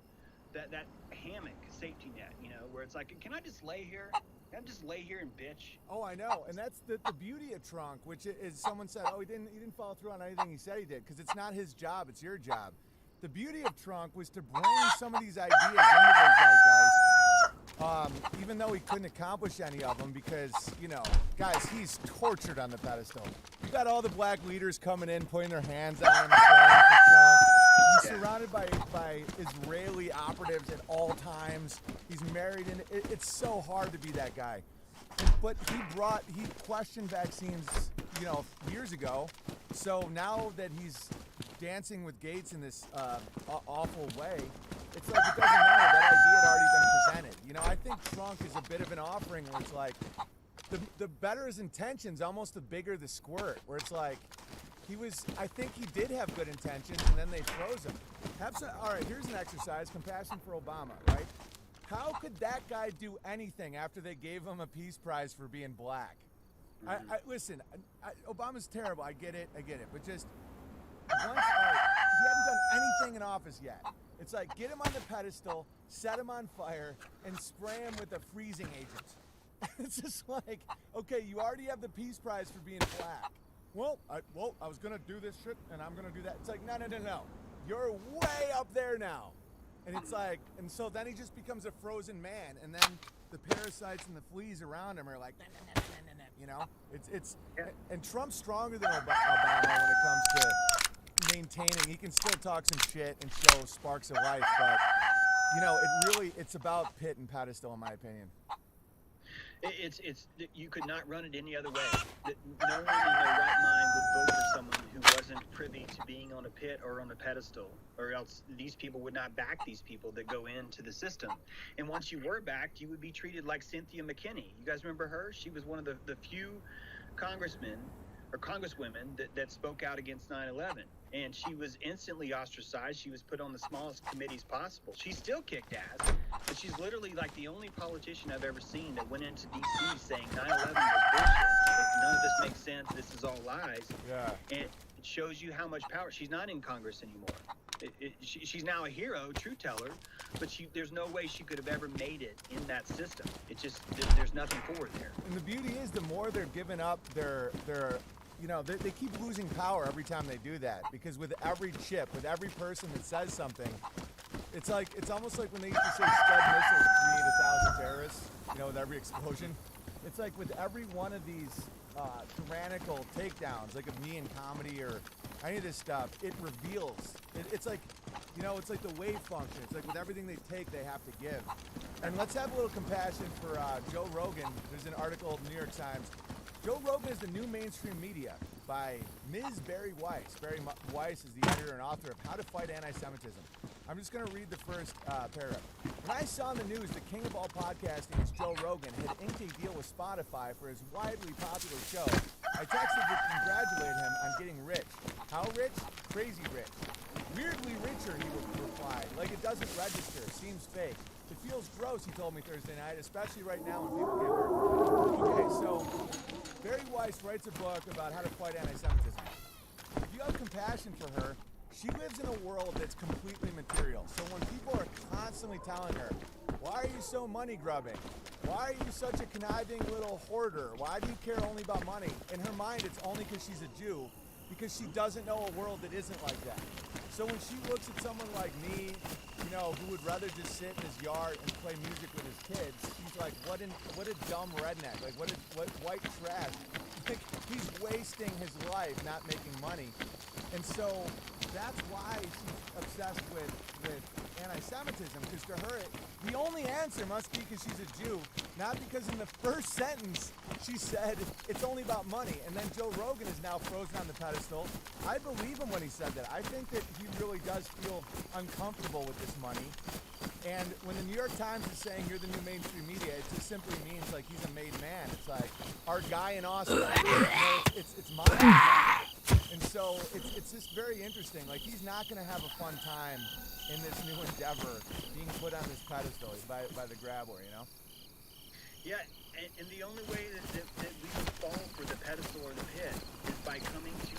That hammock safety net, where it's like, can I just lay here? Can I just lay here and bitch? Oh, I know. And that's the beauty of Trump, which is someone said, oh, he didn't follow through on anything he said he did, because it's not his job, it's your job. the beauty of Trunk was to bring some of these ideas into those zeitgeist, even though he couldn't accomplish any of them because, guys, he's tortured on the pedestal. You got all the black leaders coming in, putting their hands on him, praying for Trunk. He's surrounded by Israeli operatives at all times. He's married, and it's so hard to be that guy. But he questioned vaccines, years ago. So now that he's dancing with Gates in this awful way, it's like it doesn't matter. That idea had already been presented. I think Trunk is a bit of an offering where it's like the better his intentions, almost the bigger the squirt. Where it's like I think he did have good intentions, and then they froze him. All right, here's an exercise: compassion for Obama, right? How could that guy do anything after they gave him a peace prize for being black? Listen, Obama's terrible. I get it. But just once, all right, he hasn't done anything in office yet. It's like, get him on the pedestal, set him on fire, and spray him with a freezing agent. It's just like, okay, you already have the peace prize for being black. Well, I was gonna do this shit, and I'm gonna do that. It's like, no. You're way up there now. And it's like, and so then he just becomes a frozen man, and then the parasites and the fleas around him are like, nah. And Trump's stronger than Obama when it comes to maintaining. He can still talk some shit and show sparks of life, but it's about pit and pedestal, in my opinion. It's you could not run it any other way. No one in their right mind would vote for someone who wasn't privy to being on a pit or on a pedestal, or else these people would not back these people that go into the system. And once you were backed, you would be treated like Cynthia McKinney. You guys remember her? She was one of the few congressmen or congresswomen that spoke out against 9/11. And she was instantly ostracized. She was put on the smallest committees possible. She still kicked ass, but she's literally like the only politician I've ever seen that went into D.C. saying 9/11 was bullshit. Like, none of this makes sense. This is all lies. Yeah. And it shows you how much power. She's not in Congress anymore. She's now a hero, true teller, but there's no way she could have ever made it in that system. It's just, there's nothing for her there. And the beauty is, the more they're giving up their they keep losing power every time they do that, because with every chip, with every person that says something, it's almost like when they used to say Scud missiles create 1,000 terrorists, with every explosion. It's like with every one of these tyrannical takedowns, like of me in comedy or any of this stuff, it reveals. It's like, it's like the wave function. It's like with everything they take, they have to give. And let's have a little compassion for Joe Rogan. There's an article in the New York Times. Joe Rogan is the new mainstream media by Ms. Barry Weiss. Barry Weiss is the editor and author of How to Fight Anti-Semitism. I'm just going to read the first paragraph. When I saw in the news the king of all podcasting, Joe Rogan, had inked a deal with Spotify for his widely popular show, I texted to congratulate him on getting rich. How rich? Crazy rich. Weirdly richer, he replied. Like it doesn't register. Seems fake. It feels gross, he told me Thursday night, especially right now when people get hurt. Okay, so Barry Weiss writes a book about how to fight anti-Semitism. If you have compassion for her, she lives in a world that's completely material. So when people are constantly telling her, why are you so money grubbing? Why are you such a conniving little hoarder? Why do you care only about money? In her mind, it's only because she's a Jew, because she doesn't know a world that isn't like that. So when she looks at someone like me, who would rather just sit in his yard and play music with his kids, she's like, what a dumb redneck. Like, what white trash. Like, he's wasting his life not making money. And so that's why she's obsessed with anti-Semitism, because to her, the only answer must be because she's a Jew, not because in the first sentence she said it's only about money. And then Joe Rogan is now frozen on the pedestal. I believe him when he said that. I think that he really does feel uncomfortable with this money. And when the New York Times is saying you're the new mainstream media, it just simply means like he's a made man. It's like our guy in Austin. It's my guy. And so it's just very interesting. Like, he's not going to have a fun time in this new endeavor, being put on this pedestal by the grabbler, Yeah, and the only way that we can fall for the pedestal or the pit is by coming to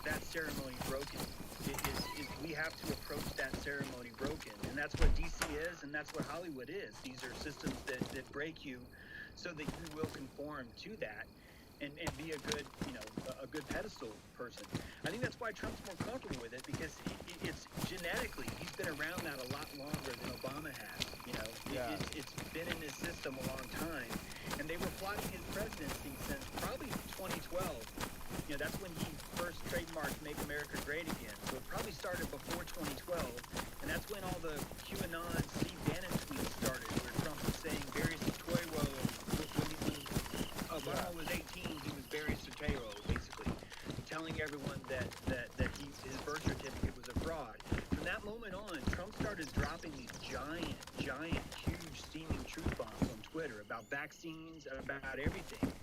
that ceremony broken. Is we have to approach that ceremony broken, and that's what DC is, and that's what Hollywood is. These are systems that break you, so that you will conform to that. and be a good, a good pedestal person. I think that's why Trump's more comfortable with it, because it's genetically, he's been around that a lot longer than Obama has. It's been in his system a long time, and they were plotting his presidency since probably 2012. That's when he first trademarked "Make America Great Again." So it probably started before 2012, and that's when all the QAnon Steve Bannon tweets started, where Trump was saying "Barry Soetoro." When Obama was 18, he was Barry Soetoro, basically telling everyone that his birth certificate was a fraud. From that moment on, Trump started dropping these giant, huge, steaming truth bombs on Twitter about vaccines, about everything.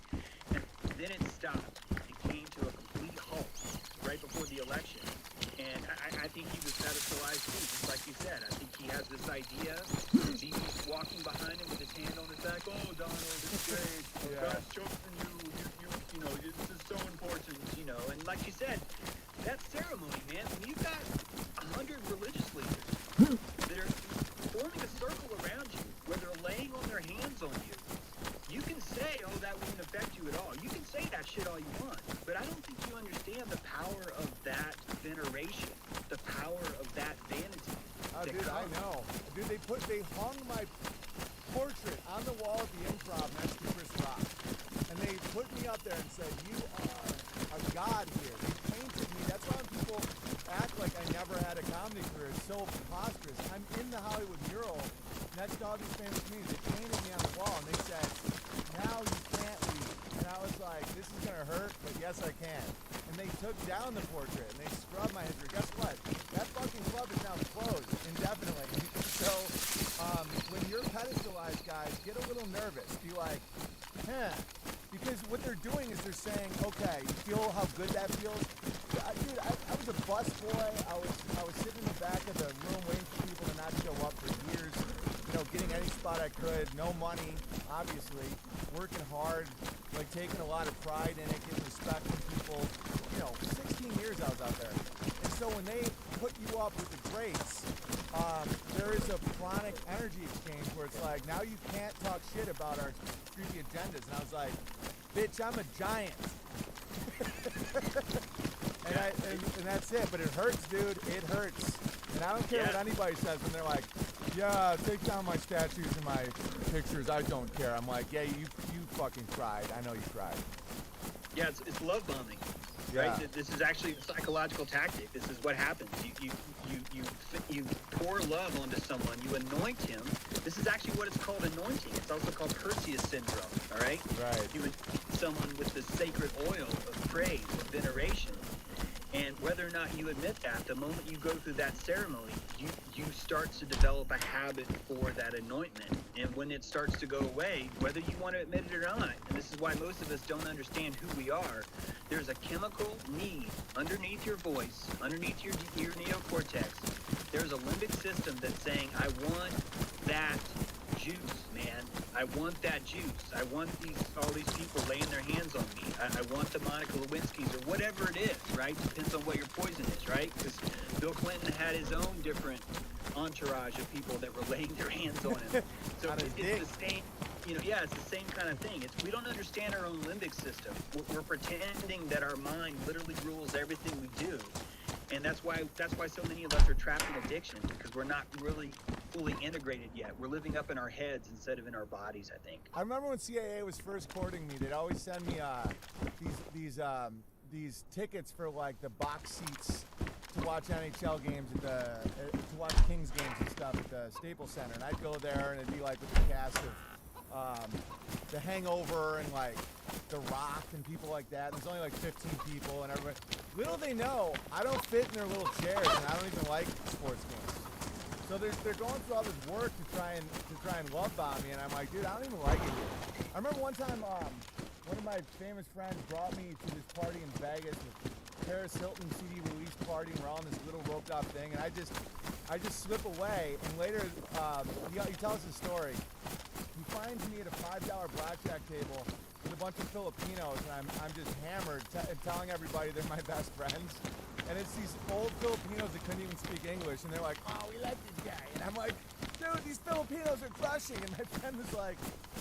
And then it stopped. It came to a complete halt right before the election. And I think he was pedestalized too, just like you said. I think he has this idea. He's walking behind him with his hand on his back. Oh, Donald, it's great. God's chosen you. This is so important, And like you said, that ceremony, man, when you've got 100 religious leaders that are forming a circle around you, where they're laying on their hands on you, you can say, oh, that wouldn't affect you at all. You can say that shit all you want, but I don't think you understand the power of that veneration, the power of that vanity. Oh, dude, I know. Dude, they hung my portrait on the wall at the Improv next to Chris Rock, and they put me up there and said, "You are a god here." They painted me. That's why when people act like I never had a comedy career, it's so preposterous. I'm in the Hollywood mural next to all these famous comedians. They painted me on the wall, and they said, "Now you can't leave." And I was like, "This is gonna hurt, but yes, I can." And they took down the portrait, and they scrubbed my history. Guess what? That fucking club is now closed indefinitely. So when you're pedestalized, guys, get a little nervous. Be like, because what they're doing is they're saying, okay, you feel how good that feels? Dude, I was a bus boy. I was sitting in the back of the room waiting for people to not show up for years, getting any spot I could, no money, obviously, working hard, like taking a lot of pride in it, getting respect from people. 16 years I was out there. And so when they put you up with the greats, there is a chronic energy exchange where it's like, now you can't talk shit about our creepy agendas. And I was like, bitch, I'm a giant. and that's it. But it hurts, dude. It hurts. And I don't care what anybody says when they're like, yeah, take down my statues and my pictures. I don't care. I'm like, yeah, you fucking cried. I know you cried. Yeah, it's love bombing. Yeah. Right? This is actually a psychological tactic. This is what happens. You pour love onto someone. You anoint him. This is actually what it's called, anointing. It's also called Perseus syndrome. All right. Right. You anoint someone with the sacred oil of praise, of veneration. And whether or not you admit that, the moment you go through that ceremony, you start to develop a habit for that anointment. And when it starts to go away, whether you want to admit it or not, and this is why most of us don't understand who we are, there's a chemical need underneath your voice, underneath your neocortex. There's a limbic system that's saying, I want that juice, man. I want that juice. I want all these people laying their hands on me. I want the Monica Lewinsky's or whatever it is, right? Depends on what your poison is, right? Because Bill Clinton had his own different entourage of people that were laying their hands on him. So it's the same, it's the same kind of thing. We don't understand our own limbic system. We're pretending that our mind literally rules everything we do. And that's why so many of us are trapped in addiction, because we're not really fully integrated yet. We're living up in our heads instead of in our bodies, I think. I remember when CAA was first courting me, they'd always send me these tickets for like the box seats to watch NHL games to watch Kings games and stuff at the Staples Center. And I'd go there and it'd be like with the cast of The Hangover and like The Rock and people like that. And there's only like 15 people and everybody. Little they know, I don't fit in their little chairs and I don't even like sports games. So they're going through all this work to try and love bomb me, and I'm like, dude, I don't even like it here. I remember one time, one of my famous friends brought me to this party in Vegas with Paris Hilton CD release party, and we're all in this little roped off thing, and I just slip away, and later, he tells his story. He finds me at a $5 blackjack table with a bunch of Filipinos, and I'm just hammered, and telling everybody they're my best friends. And it's these old Filipinos that couldn't even speak English, and they're like, oh, we like this guy. And I'm like, dude, these Filipinos are crushing. And my friend was like,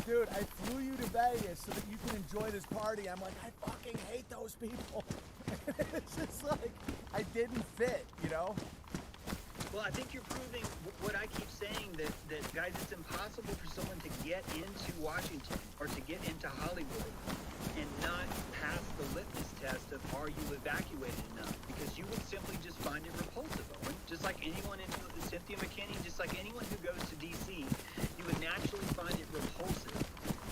dude, I flew you to Vegas so that you can enjoy this party. I'm like, I fucking hate those people. It's just like, I didn't fit, you know? Well, I think you're proving what I keep saying, that guys, it's impossible for someone to get into Washington or to get into Hollywood and not pass the litmus test of are you evacuated enough? Because you would simply just find it repulsive, Owen. Just like anyone in Cynthia McKinney, just like anyone who goes to D.C., you would naturally find it repulsive.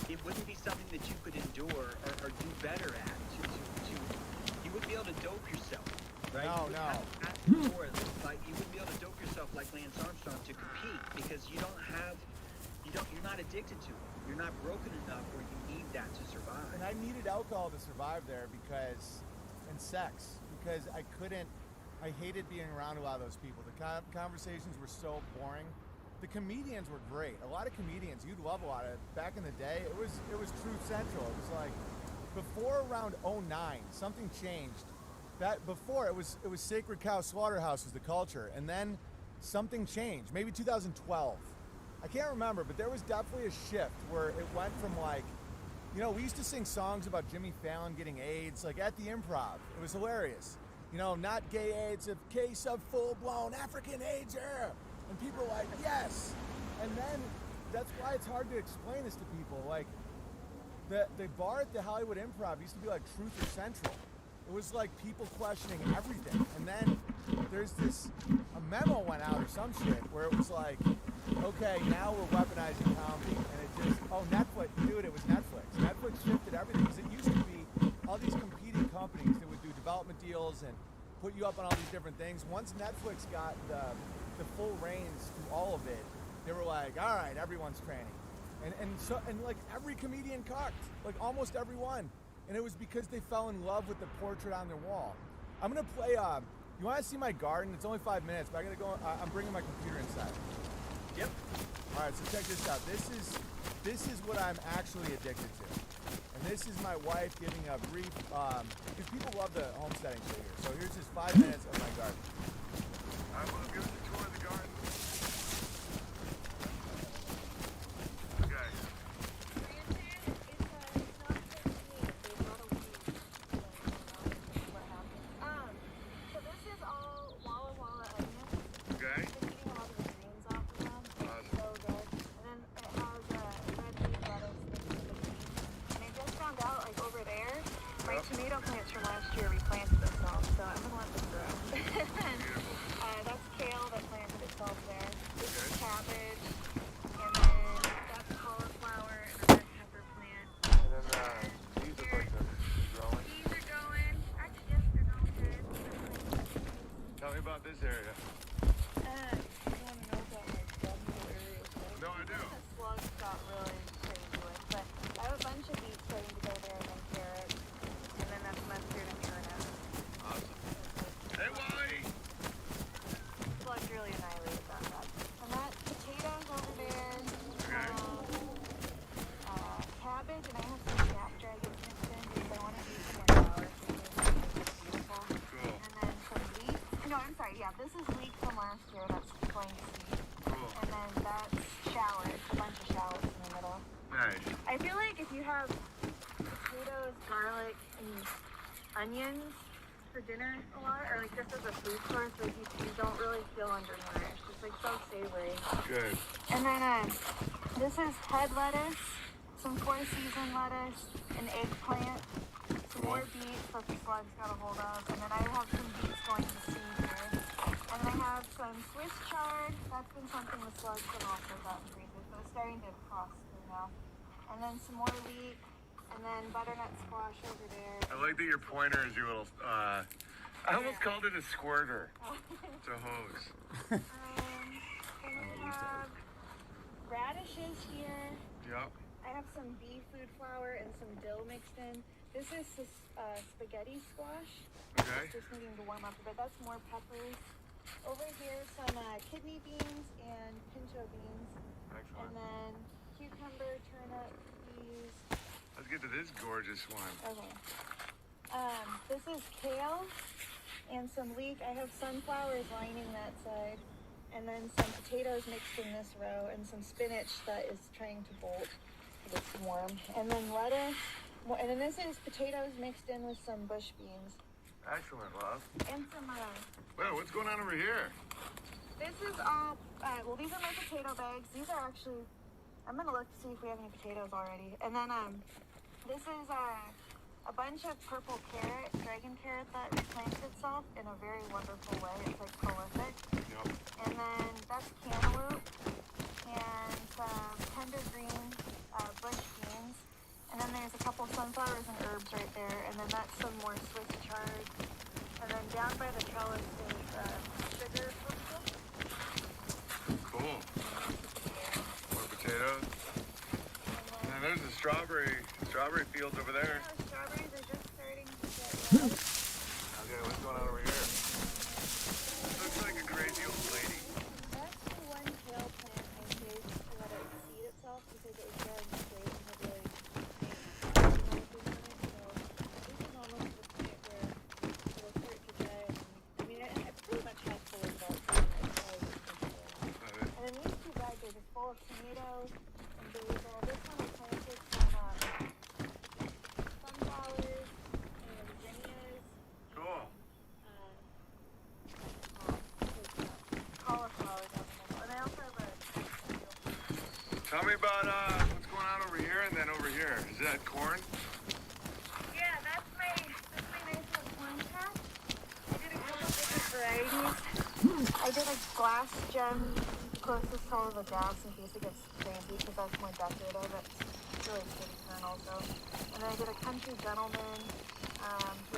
It wouldn't be something that you could endure or do better at. You wouldn't be able to dope yourself, right? No. Like you wouldn't be able to dope yourself like Lance Armstrong to compete because you're not addicted to it. You're not broken enough where you need that to survive. And I needed alcohol to survive there and sex, because I hated being around a lot of those people. The conversations were so boring. The comedians were great. A lot of comedians, you'd love a lot of it. Back in the day, it was Truth Central. It was like, before around 09, something changed. That before it was Sacred Cow Slaughterhouse was the culture, and then something changed. Maybe 2012. I can't remember, but there was definitely a shift where it went from like, you know, we used to sing songs about Jimmy Fallon getting AIDS, like at the Improv. It was hilarious. You know, not gay AIDS, a case of full-blown African AIDS. And people were like, yes. And then that's why it's hard to explain this to people. Like, the bar at the Hollywood Improv used to be like Truth or Central. It was like people questioning everything. And then there's a memo went out or some shit where it was like, okay, now we're weaponizing comedy. And it just, Netflix, dude, it was Netflix. Netflix shifted everything, because it used to be all these competing companies that would do development deals and put you up on all these different things. Once Netflix got the full reins to all of it, they were like, all right, everyone's training. And like every comedian cocked, like almost everyone. And it was because they fell in love with the portrait on their wall. I'm gonna play, you wanna see my garden? It's only 5 minutes, but I gotta go, I'm bringing my computer inside. Yep. All right, so check this out. This is what I'm actually addicted to. And this is my wife giving a brief, because people love the homesteading shit here. So here's just 5 minutes of my garden. I will give us a tour of the garden. Okay. So this is all Walla Walla onions. Okay. I've been eating a lot of the greens off of them. So good. And then it has red leaf lettuce mixed with the greens. And I just found out, like over there, my tomato plants from last year replanted themselves, so I'm gonna let them grow. That's kale that planted itself there. This is cabbage, and then that's cauliflower and a red pepper plant. And then these look like they're growing. These are going. Actually, yes, they're going good. Tell me about this area. You want to know about my jungle area? No, I do. The slugs got really crazy with, but I have a bunch of beets starting to go there, and then carrots, and then that's mustard and turnip. Awesome. Hey, Wally! Slugs really annihilated that. And that potatoes over there. Okay. Cabbage, and I have some snapdragons mixed in because I want to do some more flour. So it's beautiful. Cool. And then some wheat. No, I'm sorry. Yeah, this is wheat from last year. That's going to seed. Cool. And then that's shallots, a bunch of shallots in the middle. Nice. I feel like if you have potatoes, garlic, and onions for dinner a lot, or like just as a food source, like you don't really feel undernourished. It's like so savory. Good. And then this is head lettuce, some four-season lettuce, an eggplant, some more beets that the slugs got a hold of, and then I have some beets going to seed here. And then I have some Swiss chard. That's been something the slugs have also gotten freezers, but it's starting to cross through now. And then some more wheat, and then butternut squash over there. I like that your pointer is your little, I almost called it a squirter. It's a hose. And then I have radishes here. Yep. I have some bee food flour and some dill mixed in. This is spaghetti squash. Okay. It's just needing to warm up a bit. That's more peppers. Over here, some kidney beans and pinto beans. Excellent. And then cucumber, turnip, peas. Let's get to this gorgeous one. Okay. This is kale, and some leek. I have sunflowers lining that side, and then some potatoes mixed in this row, and some spinach that is trying to bolt because it's warm. And then lettuce, and then this is potatoes mixed in with some bush beans. Excellent, love. And some, Well, what's going on over here? this is all, well, these are my potato bags. These are actually, I'm gonna look to see if we have any potatoes already. And then, this is, a bunch of purple carrot, dragon carrot that replants itself in a very wonderful way. It's like prolific. Yep. And then that's cantaloupe and some tender green bush beans. And then there's a couple sunflowers and herbs right there. And then that's some more Swiss chard. And then down by the trellis is sugar pumpkin. Cool. More potatoes. And then there's the strawberry fields over there. Yeah, strawberries are just starting to get red. Okay, what's going on over here? Looks like a crazy old lady. That's the one kale plant I saved to let it seed itself because it was growing straight and had really developing on it. So this is almost the point where it'll start to dry. I mean, it pretty much has full results on it. And then these two bags are just full of tomatoes and basil. This one I planted some sunflowers and zinnias. Cool. Cauliflower down the middle. And I also have a Tell me about what's going on over here and then over here. Is that corn? yeah, that's my nice little corn patch. I did a couple different varieties. I did a glass gem closest to all of the gas in case it gets crazy because that's more decorative. It's really pretty kernel also. And then I did a country gentleman.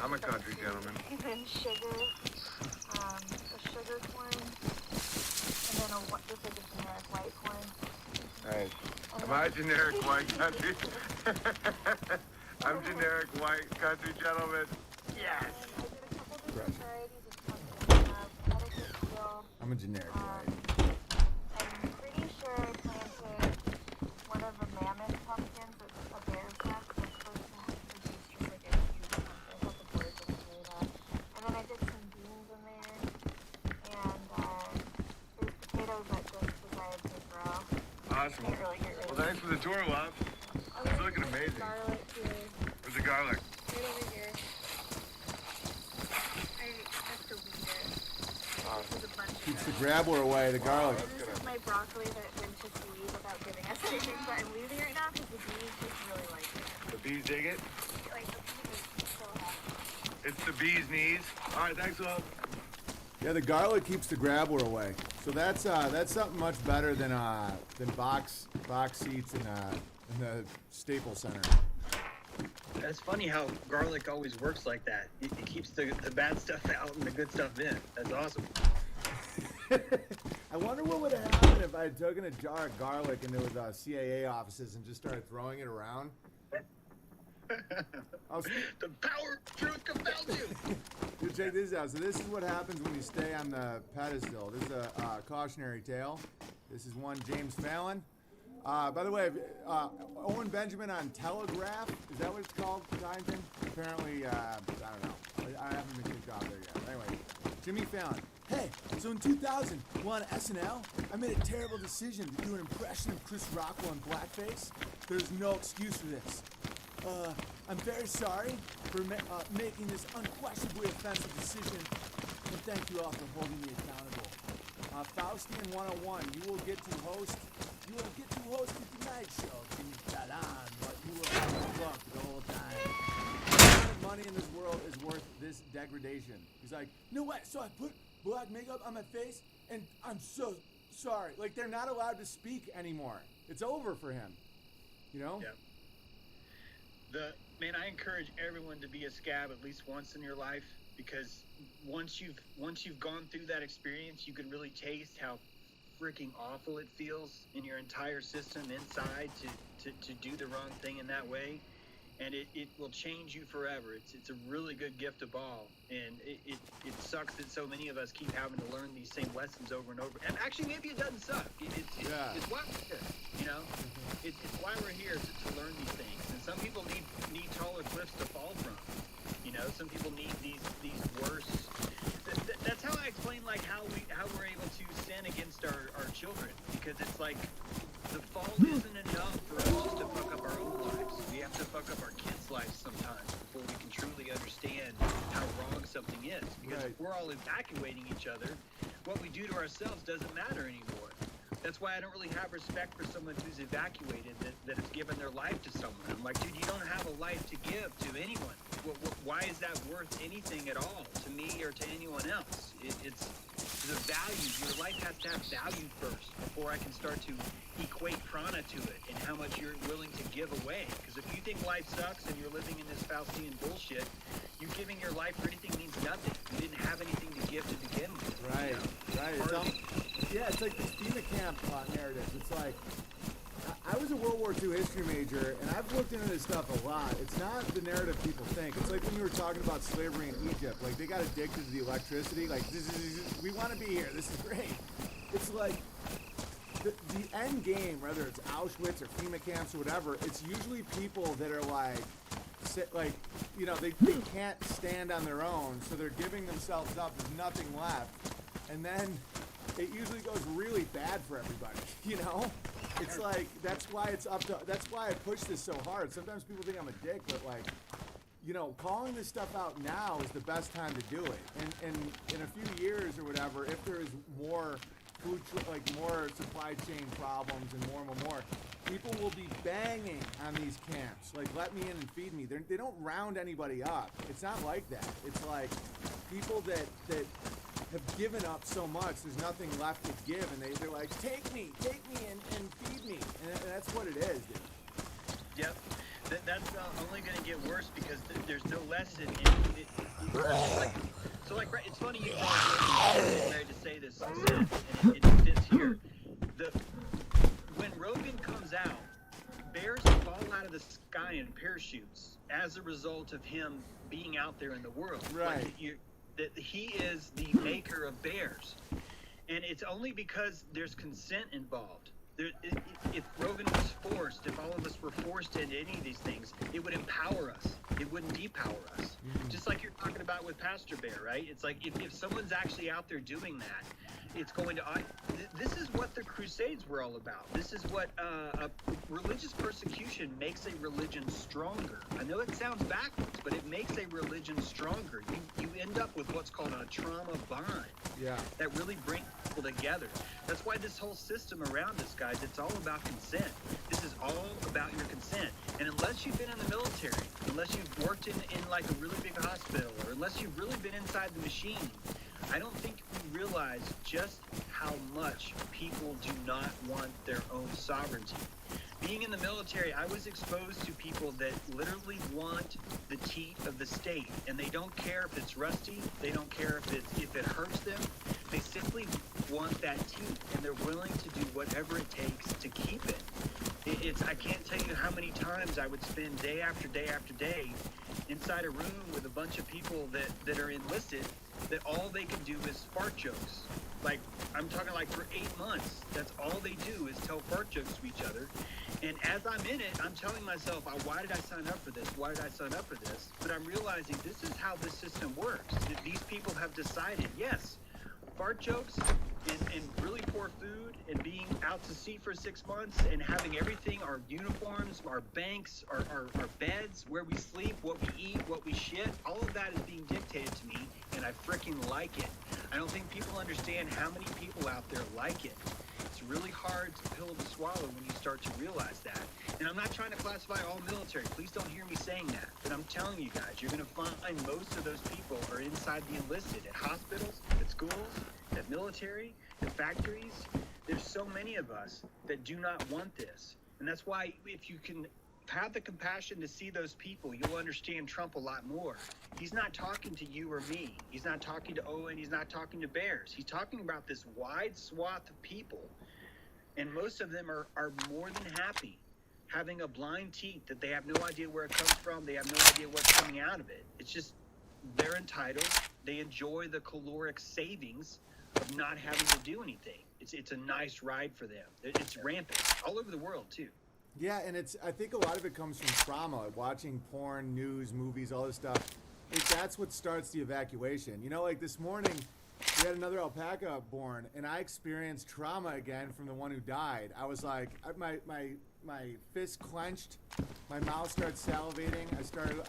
I'm a country gentleman. And then sugar, a sugar corn, and then just like a generic white corn. Nice. Am I generic white country? I'm generic white country gentleman. Yes. I did a couple different varieties of pumpkin. Etiquette steel. I'm a generic white. I'm pretty sure I planted one of the mammoth pumpkins. It's a bear's nest. It's supposed to produce just like a huge pumpkin. I thought the birds would enjoy that. And then I did some beans in there. And there's potatoes that just decided to grow. Awesome. Can't really get rid Well, of thanks for the tour, love. Oh, It's looking there's amazing. garlic here. Where's the garlic? Right over here. I have to weed it. There's a bunch of Keeps the them. grabbler away, the garlic. And this is my broccoli that went to seed without giving us anything, but I'm leaving it right now because the bees just really like it. The bees dig it? Like, the bees are so happy. It's the bee's knees. All right, thanks, love. Yeah, the garlic keeps the grabbler away. So that's something much better than box seats in the Staples Center. That's funny how garlic always works like that. It keeps the bad stuff out and the good stuff in. That's awesome. I wonder what would have happened if I had taken a jar of garlic and there was CAA offices and just started throwing it around. The power of truth compels you. Dude, check this out. So this is what happens when you stay on the pedestal. This is a cautionary tale. This is one James Fallon. By the way, Owen Benjamin on Telegraph, is that what it's called? Time thing? Apparently, I don't know. I haven't been kicked off there yet. Anyway, Jimmy Fallon. Hey, so in 2000, on SNL, I made a terrible decision to do an impression of Chris Rockwell in blackface. There's no excuse for this. I'm very sorry for making this unquestionably offensive decision, and thank you all for holding me accountable. Faustian 101, you will get to host the Tonight Show. Can you get on? But you will have to fuck the whole time. The amount of money in this world is worth this degradation. He's like, no way, so I put black makeup on my face, and I'm so sorry. Like, they're not allowed to speak anymore. It's over for him. You know? Yeah. Man, I encourage everyone to be a scab at least once in your life, because once you've gone through that experience, you can really taste how freaking awful it feels in your entire system inside to do the wrong thing in that way, and it will change you forever. It's a really good gift of all, and it sucks that so many of us keep having to learn these same lessons over and over. And actually, maybe it doesn't suck. It's why we're here, you know. It's why we're here to learn these things. And some people need taller cliffs to fall from. You know, some people need these worse how I explain like how we're able to sin against our children, because it's like the fall isn't enough for us just to fuck up our own lives. We have to fuck up our kids' lives sometimes before we can truly understand how wrong something is. Because if we're all evacuating each other, what we do to ourselves doesn't matter anymore. That's why I don't really have respect for someone who's evacuated that has given their life to someone. I'm like, dude, you don't have a life to give to anyone. Why is that worth anything at all to me or to anyone else? It's the value. Your life has to have value first before I can start to equate prana to it and how much you're willing to give away. Because if you think life sucks and you're living in this Faustian bullshit, you giving your life for anything means nothing. You didn't have anything to give to begin with. Right, you know? right. Yeah, it's like this FEMA camp narrative. It's like, I was a World War II history major, and I've looked into this stuff a lot. It's not the narrative people think. It's like when you were talking about slavery in Egypt. Like, they got addicted to the electricity. Like, we want to be here. This is great. It's like, the end game, whether it's Auschwitz or FEMA camps or whatever, it's usually people that are like, you know, they can't stand on their own, so they're giving themselves up. There's nothing left. And then it usually goes really bad for everybody, you know? It's like, that's why I push this so hard. Sometimes people think I'm a dick, but like, you know, calling this stuff out now is the best time to do it. And in a few years or whatever, if there is more more supply chain problems and more, people will be banging on these camps. Like, let me in and feed me. They don't round anybody up. It's not like that. It's like people that have given up so much, there's nothing left to give, and they're like, take me and feed me. And that's what it is, dude. Yep. That's only going to get worse because there's no lesson in it. It's funny you probably married to say this, and it fits here. When Rogan comes out, bears fall out of the sky in parachutes as a result of him being out there in the world. Right. That he is the maker of bears, and it's only because there's consent involved. If Rogan was forced, if all of us were forced into any of these things, it would empower us. It wouldn't depower us. Just like you're talking about with Pastor Bear, right? It's like if someone's actually out there doing that, it's going to... This is what the Crusades were all about. This is what religious persecution makes a religion stronger. I know it sounds backwards, but it makes a religion stronger. You end up with what's called a trauma bond. Yeah. That really brings people together. That's why this whole system around us, guys, it's all about consent. This is all about your consent. And unless you've been in the military, unless you've worked in like a really big hospital, or unless you've really been inside the machine, I don't think we realize just how much people do not want their own sovereignty. Being in the military, I was exposed to people that literally want the teeth of the state, and they don't care if it's rusty, they don't care if it hurts them. They simply want that teeth, and they're willing to do whatever it takes to keep it. I can't tell you how many times I would spend day after day after day inside a room with a bunch of people that are enlisted, that all they can do is fart jokes. Like, I'm talking like for 8 months, that's all they do is tell fart jokes to each other. And as I'm in it, I'm telling myself, why did I sign up for this? Why did I sign up for this? But I'm realizing this is how this system works. These people have decided, yes, fart jokes and really poor food and being out to sea for 6 months and having everything, our uniforms, our banks, our beds, where we sleep, what we eat, what we shit, all of that is being dictated to me, and I freaking like it. I don't think people understand how many people out there like it. It's really hard pill to swallow when you start to realize that. And I'm not trying to classify all military. Please don't hear me saying that. But I'm telling you guys, you're going to find most of those people are inside the enlisted, at hospitals, at schools, at military, at factories. There's so many of us that do not want this. And that's why if you can have the compassion to see those people, you'll understand Trump a lot more. He's not talking to you or me. He's not talking to Owen. He's not talking to bears. He's talking about this wide swath of people. And most of them are more than happy having a blind teat that they have no idea where it comes from. They have no idea what's coming out of it. It's just, they're entitled. They enjoy the caloric savings of not having to do anything. It's a nice ride for them. It's rampant all over the world too. Yeah, and I think a lot of it comes from trauma, watching porn, news, movies, all this stuff. That's what starts the evacuation. You know, like this morning, we had another alpaca born, and I experienced trauma again from the one who died. I was like, my fist clenched, my mouth started salivating.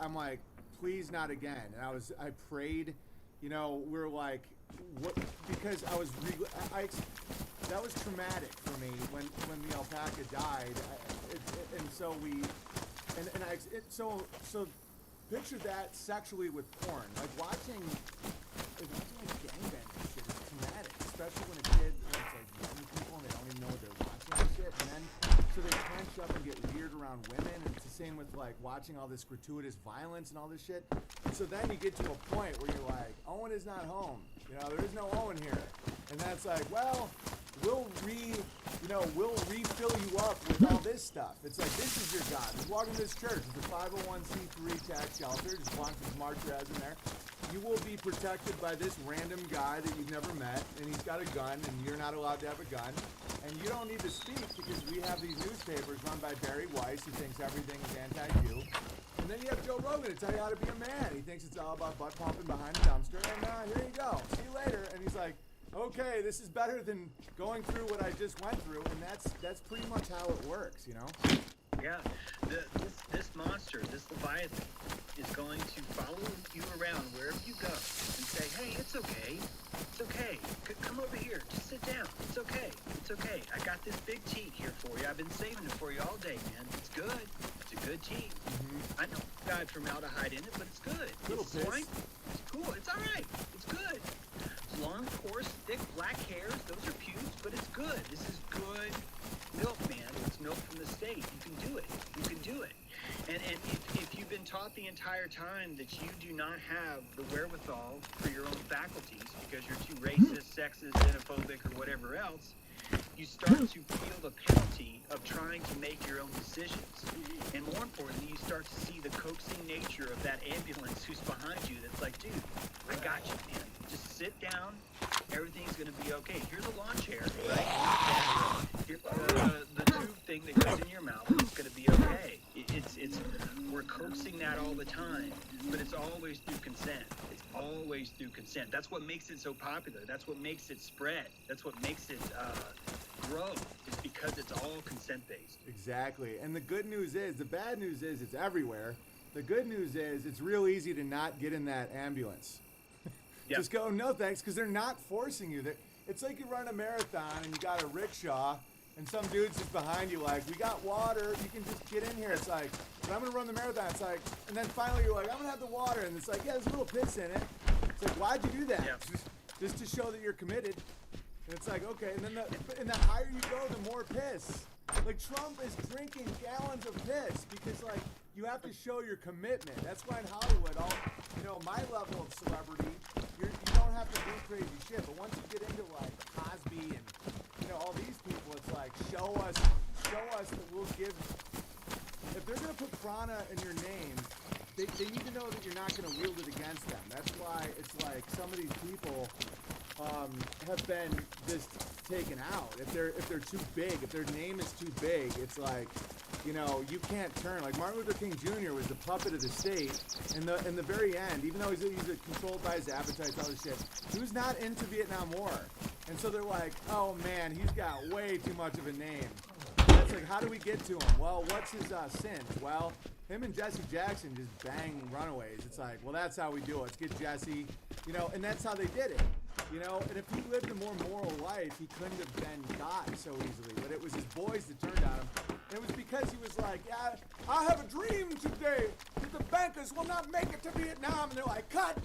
I'm like, please not again. And I prayed, you know, we're like, what? Because that was traumatic for me when the alpaca died, so picture that sexually with porn, like watching like gangbang shit is traumatic, especially when it's like young people and they don't even know what they're watching and shit, and then so they clench up and get weird around women, and it's the same with like watching all this gratuitous violence and all this shit. And so then you get to a point where you're like, Owen is not home, you know, there is no Owen here, and that's like, well, we'll refill you up with all this stuff. It's like, this is your God. Just walk into this church. It's a 501c3 tax shelter. Just walk to Mark Raz in there. You will be protected by this random guy that you've never met, and he's got a gun, and you're not allowed to have a gun. And you don't need to speak because we have these newspapers run by Barry Weiss, who thinks everything is anti-Jew. And then you have Joe Rogan to tell you how to be a man. He thinks it's all about butt pumping behind a dumpster. And here you go. See you later. And he's like, okay, this is better than going through what I just went through, and that's pretty much how it works, you know? Yeah, this monster, this Leviathan, is going to follow you around wherever you go and say, hey, it's okay. It's okay. Come over here. Just sit down. It's okay. It's okay. I got this big tea here for you. I've been saving it for you all day, man. It's good. It's a good tea. Mm-hmm. I know it's got formaldehyde in it, but it's good. Little It's swine. It's cool. It's all right. It's good. Long, coarse, thick, black hairs. Those are pubes, but it's good. This is good milk, man. It's milk from the state. You can do it. You can do it. And if you've been taught the entire time that you do not have the wherewithal for your own faculties because you're too racist, sexist, xenophobic, or whatever else, you start to feel the penalty of trying to make your own decisions. And more importantly, you start to see the coaxing nature of that ambulance who's behind you that's like, dude, I got you, man. Just sit down. Everything's going to be okay. Here's a lawn chair, right? Here's the tube thing that goes in your mouth. It's going to be okay. We're coaxing that all the time, but it's always through consent. It's always through consent. That's what makes it so popular. That's what makes it spread. That's what makes it grow, is because it's all consent-based. Exactly. And the good news is, the bad news is it's everywhere. The good news is it's real easy to not get in that ambulance. Yep. Just go, no thanks, because they're not forcing you. It's like you run a marathon and you got a rickshaw, and some dude's just behind you like, we got water, you can just get in here. It's like, but I'm going to run the marathon. It's like, and then finally you're like, I'm going to have the water. And it's like, yeah, there's a little piss in it. It's like, why'd you do that? Yep. Just to show that you're committed. And it's like, okay, and then the higher you go, the more piss. Like, Trump is drinking gallons of piss because, like, you have to show your commitment. That's why in Hollywood, my level of celebrity, you don't have to do crazy shit. But once you get into, like, Cosby and, all these people, it's like, show us that we'll give. If they're going to put prana in your name, they need to know that you're not going to wield it against them. That's why it's like some of these people have been just taken out. If they're too big, if their name is too big, it's like, you can't turn. Like Martin Luther King Jr. was the puppet of the state. In the very end, even though he's controlled by his appetites, all this shit, he was not into Vietnam War. And so they're like, oh man, he's got way too much of a name. And it's like, how do we get to him? Well, what's his sins? Well, him and Jesse Jackson just bang runaways. It's like, well, that's how we do it. Let's get Jesse, and that's how they did it. And if he lived a more moral life, he couldn't have been got so easily. But it was his boys that turned on him. And it was because he was like, yeah, I have a dream today that the bankers will not make it to Vietnam. And they're like, cut.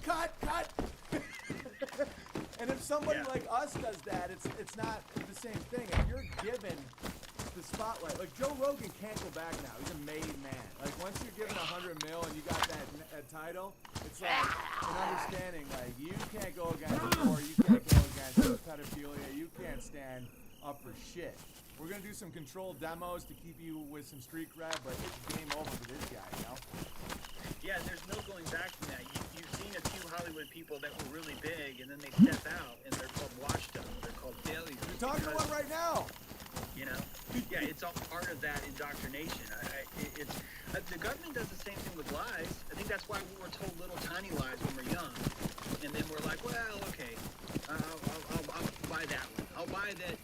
And if somebody like us does that, it's not the same thing. If you're given the spotlight, like Joe Rogan can't go back now. He's a made man. Like once you're given $100 million and you got that title, it's like an understanding. Like you can't go against the war, you can't go against pedophilia, you can't stand up for shit. We're gonna do some controlled demos to keep you with some street cred, but it's game over for this guy, Yeah, there's no going back from that. You've seen a few Hollywood people that were really big, and then they step out, and they're called washed up. They're called failures. You're talking to one right now. Yeah, it's all part of that indoctrination. The government does the same thing with lies. I think that's why we were told little tiny lies when we're young, and then we're like, well, okay, I'll buy that one. I'll buy that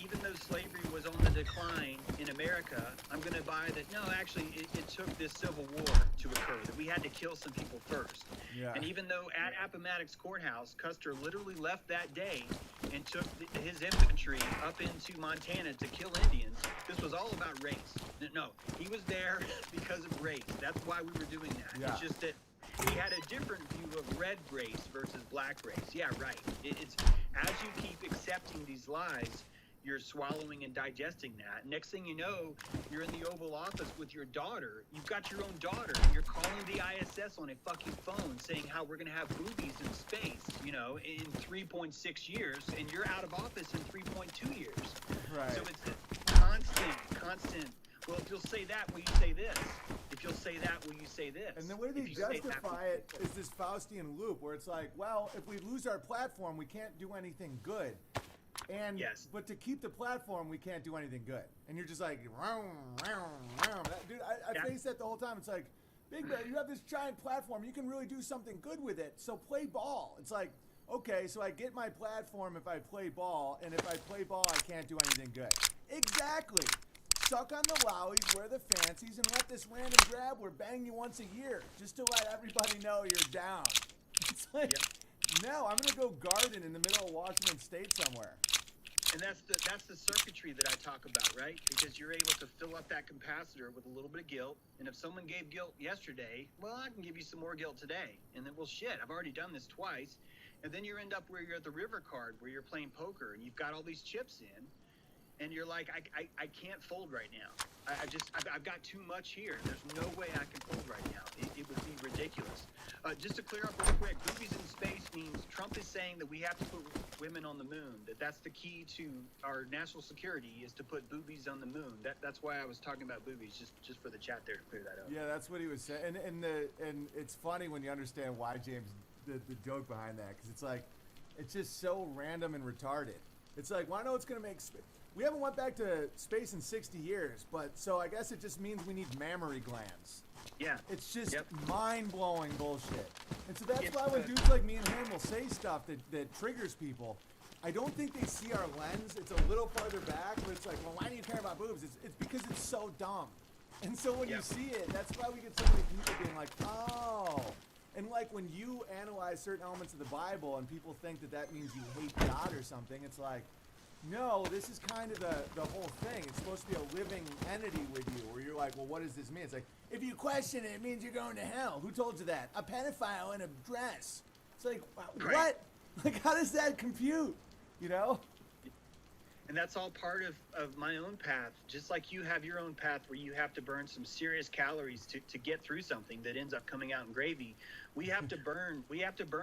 even though slavery was on the decline in America, I'm going to buy that, no, actually, it took this Civil War to occur, that we had to kill some people first. Yeah. And even though at Appomattox Courthouse, Custer literally left that day and took his infantry up into Montana to kill Indians, this was all about race. No, he was there because of race. That's why we were doing that. Yeah. It's just that he had a different view of red race versus black race. Yeah, right. It's as you keep accepting these lies, you're swallowing and digesting that. Next thing you know, you're in the Oval Office with your daughter. You've got your own daughter, and you're calling the ISS on a fucking phone saying how we're going to have boobies in space, in 3.6 years, and you're out of office in 3.2 years. Right. So it's a constant. Well, if you'll say that, will you say this? If you'll say that, will you say this? And the way they If you say that, justify it is this Faustian loop where it's like, well, if we lose our platform, we can't do anything good. And yes. But to keep the platform, we can't do anything good. And you're just like, dude, I face that the whole time. It's like, Big Bear, you have this giant platform. You can really do something good with it. So play ball. It's like, okay, so I get my platform if I play ball, and if I play ball, I can't do anything good. Exactly. Suck on the lowies, wear the fancies, and let this random grabbler bang you once a year, just to let everybody know you're down. It's like, no, I'm gonna go garden in the middle of Washington State somewhere. And that's the circuitry that I talk about, right? Because you're able to fill up that capacitor with a little bit of guilt. And if someone gave guilt yesterday, well, I can give you some more guilt today. And then, well, shit, I've already done this twice. And then you end up where you're at the river card, where you're playing poker, and you've got all these chips in, and you're like, I can't fold right now. I've got too much here. There's no way I can fold right now. It would be ridiculous. Just to clear up real quick, boobies in space means Trump is saying that we have to put women on the moon, that's the key to our national security, is to put boobies on the moon. That's why I was talking about boobies, just for the chat there to clear that up. Yeah, that's what he was saying. And it's funny when you understand why James, the joke behind that, because it's like, it's just so random and retarded. It's like, well, I know it's going to make we haven't went back to space in 60 years, but so I guess it just means we need mammary glands. Yeah. It's just mind-blowing bullshit. And so that's why when dudes like me and him will say stuff that triggers people, I don't think they see our lens. It's a little farther back, but it's like, well, why do you care about boobs? It's because it's so dumb. And so when you see it, that's why we get so many people being like, oh. And like when you analyze certain elements of the Bible and people think that means you hate God or something, it's like, no, this is kind of the whole thing. It's supposed to be a living entity with you, where you're like, well, what does this mean? It's like, if you question it, it means you're going to hell. Who told you that? A pedophile in a dress. It's like, what? Like, how does that compute? And that's all part of my own path. Just like you have your own path where you have to burn some serious calories to get through something that ends up coming out in gravy. We have to burn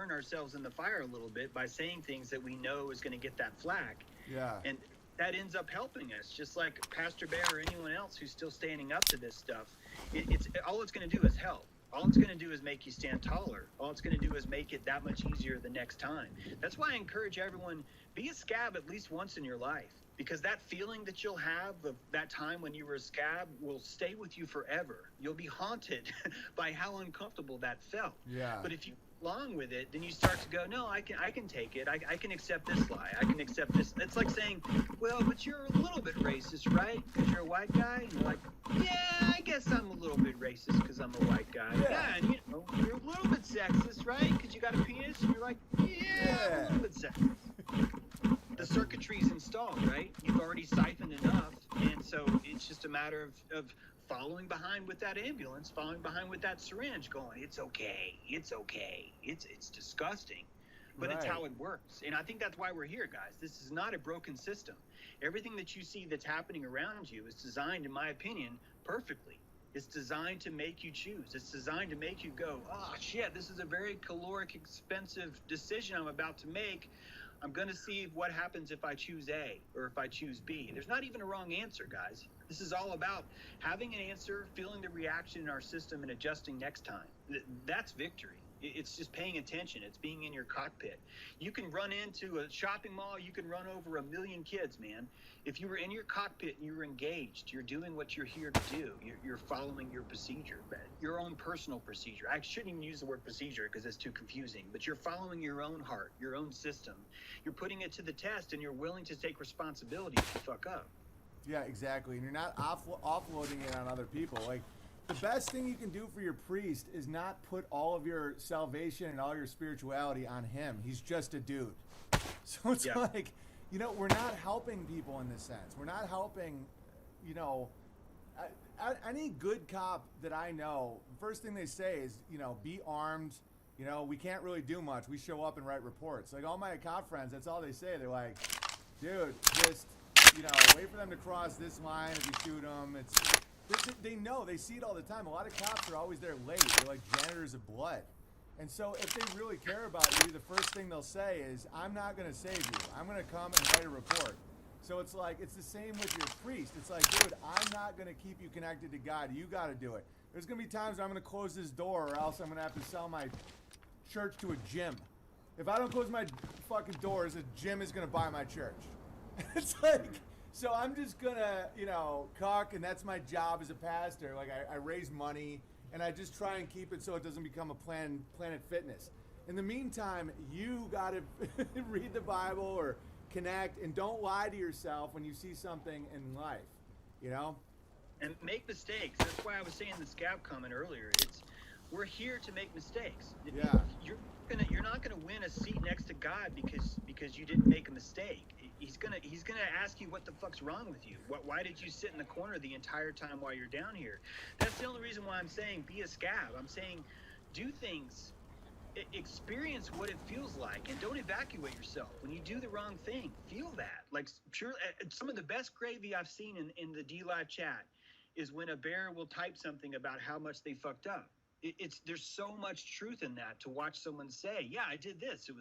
ourselves in the fire a little bit by saying things that we know is going to get that flack. Yeah. And that ends up helping us, just like Pastor Bear or anyone else who's still standing up to this stuff. It's all it's going to do is help. All it's going to do is make you stand taller. All it's going to do is make it that much easier the next time. That's why I encourage everyone, be a scab at least once in your life, because that feeling that you'll have of that time when you were a scab will stay with you forever. You'll be haunted by how uncomfortable that felt. Yeah. But if you along with it, then you start to go, no, I can take it. I can accept this lie. I can accept this. It's like saying, well, but you're a little bit racist, right? Because you're a white guy. And you're like, yeah, I guess I'm a little bit racist because I'm a white guy. Yeah, and you're a little bit sexist, right? Because you got a penis. And you're like, yeah, I'm a little bit sexist. The circuitry's installed, right? You've already siphoned enough, and so it's just a matter of following behind with that ambulance, following behind with that syringe, going, it's okay, it's disgusting, but It's how it works. And I think that's why we're here, guys. This is not a broken system. Everything that you see that's happening around you is designed, in my opinion, perfectly. It's designed to make you choose. It's designed to make you go, oh shit, this is a very caloric, expensive decision I'm about to make. I'm going to see what happens if I choose A or if I choose B. There's not even a wrong answer, guys. This is all about having an answer, feeling the reaction in our system, and adjusting next time. That's victory. It's just paying attention. It's being in your cockpit. You can run into a shopping mall. You can run over 1 million kids, man. If you were in your cockpit and you were engaged, you're doing what you're here to do. You're following your procedure, your own personal procedure. I shouldn't even use the word procedure because it's too confusing, but you're following your own heart, your own system. You're putting it to the test, and you're willing to take responsibility if you fuck up. Yeah, exactly. And you're not offloading it on other people. Like, the best thing you can do for your priest is not put all of your salvation and all your spirituality on him. He's just a dude. So it's like, you know, we're not helping people in this sense. We're not helping, you know, any good cop that I know, first thing they say is, you know, be armed. You know, we can't really do much. We show up and write reports. Like, all my cop friends, that's all they say. They're like, dude, just, you know, wait for them to cross this line. If you shoot them, they know, they see it all the time. A lot of cops are always there late. They're like janitors of blood. And so if they really care about you, the first thing they'll say is, I'm not going to save you. I'm going to come and write a report. So it's like, it's the same with your priest. It's like, dude, I'm not going to keep you connected to God. You got to do it. There's going to be times where I'm going to close this door, or else I'm going to have to sell my church to a gym. If I don't close my fucking doors, a gym is going to buy my church. It's like... So I'm just gonna, you know, cock, and that's my job as a pastor. Like, I raise money, and I just try and keep it so it doesn't become a Planet Fitness. In the meantime, you gotta read the Bible or connect, and don't lie to yourself when you see something in life, you know? And make mistakes. That's why I was saying the scab comment earlier. We're here to make mistakes. Yeah. You're not gonna win a seat next to God because you didn't make a mistake. He's gonna ask you what the fuck's wrong with you. Why did you sit in the corner the entire time while you're down here? That's the only reason why I'm saying be a scab. I'm saying do things, experience what it feels like, and don't evacuate yourself. When you do the wrong thing, feel that. Like, sure, some of the best gravy I've seen in the D Live chat is when a bear will type something about how much they fucked up. There's so much truth in that, to watch someone say, yeah, I did this. It was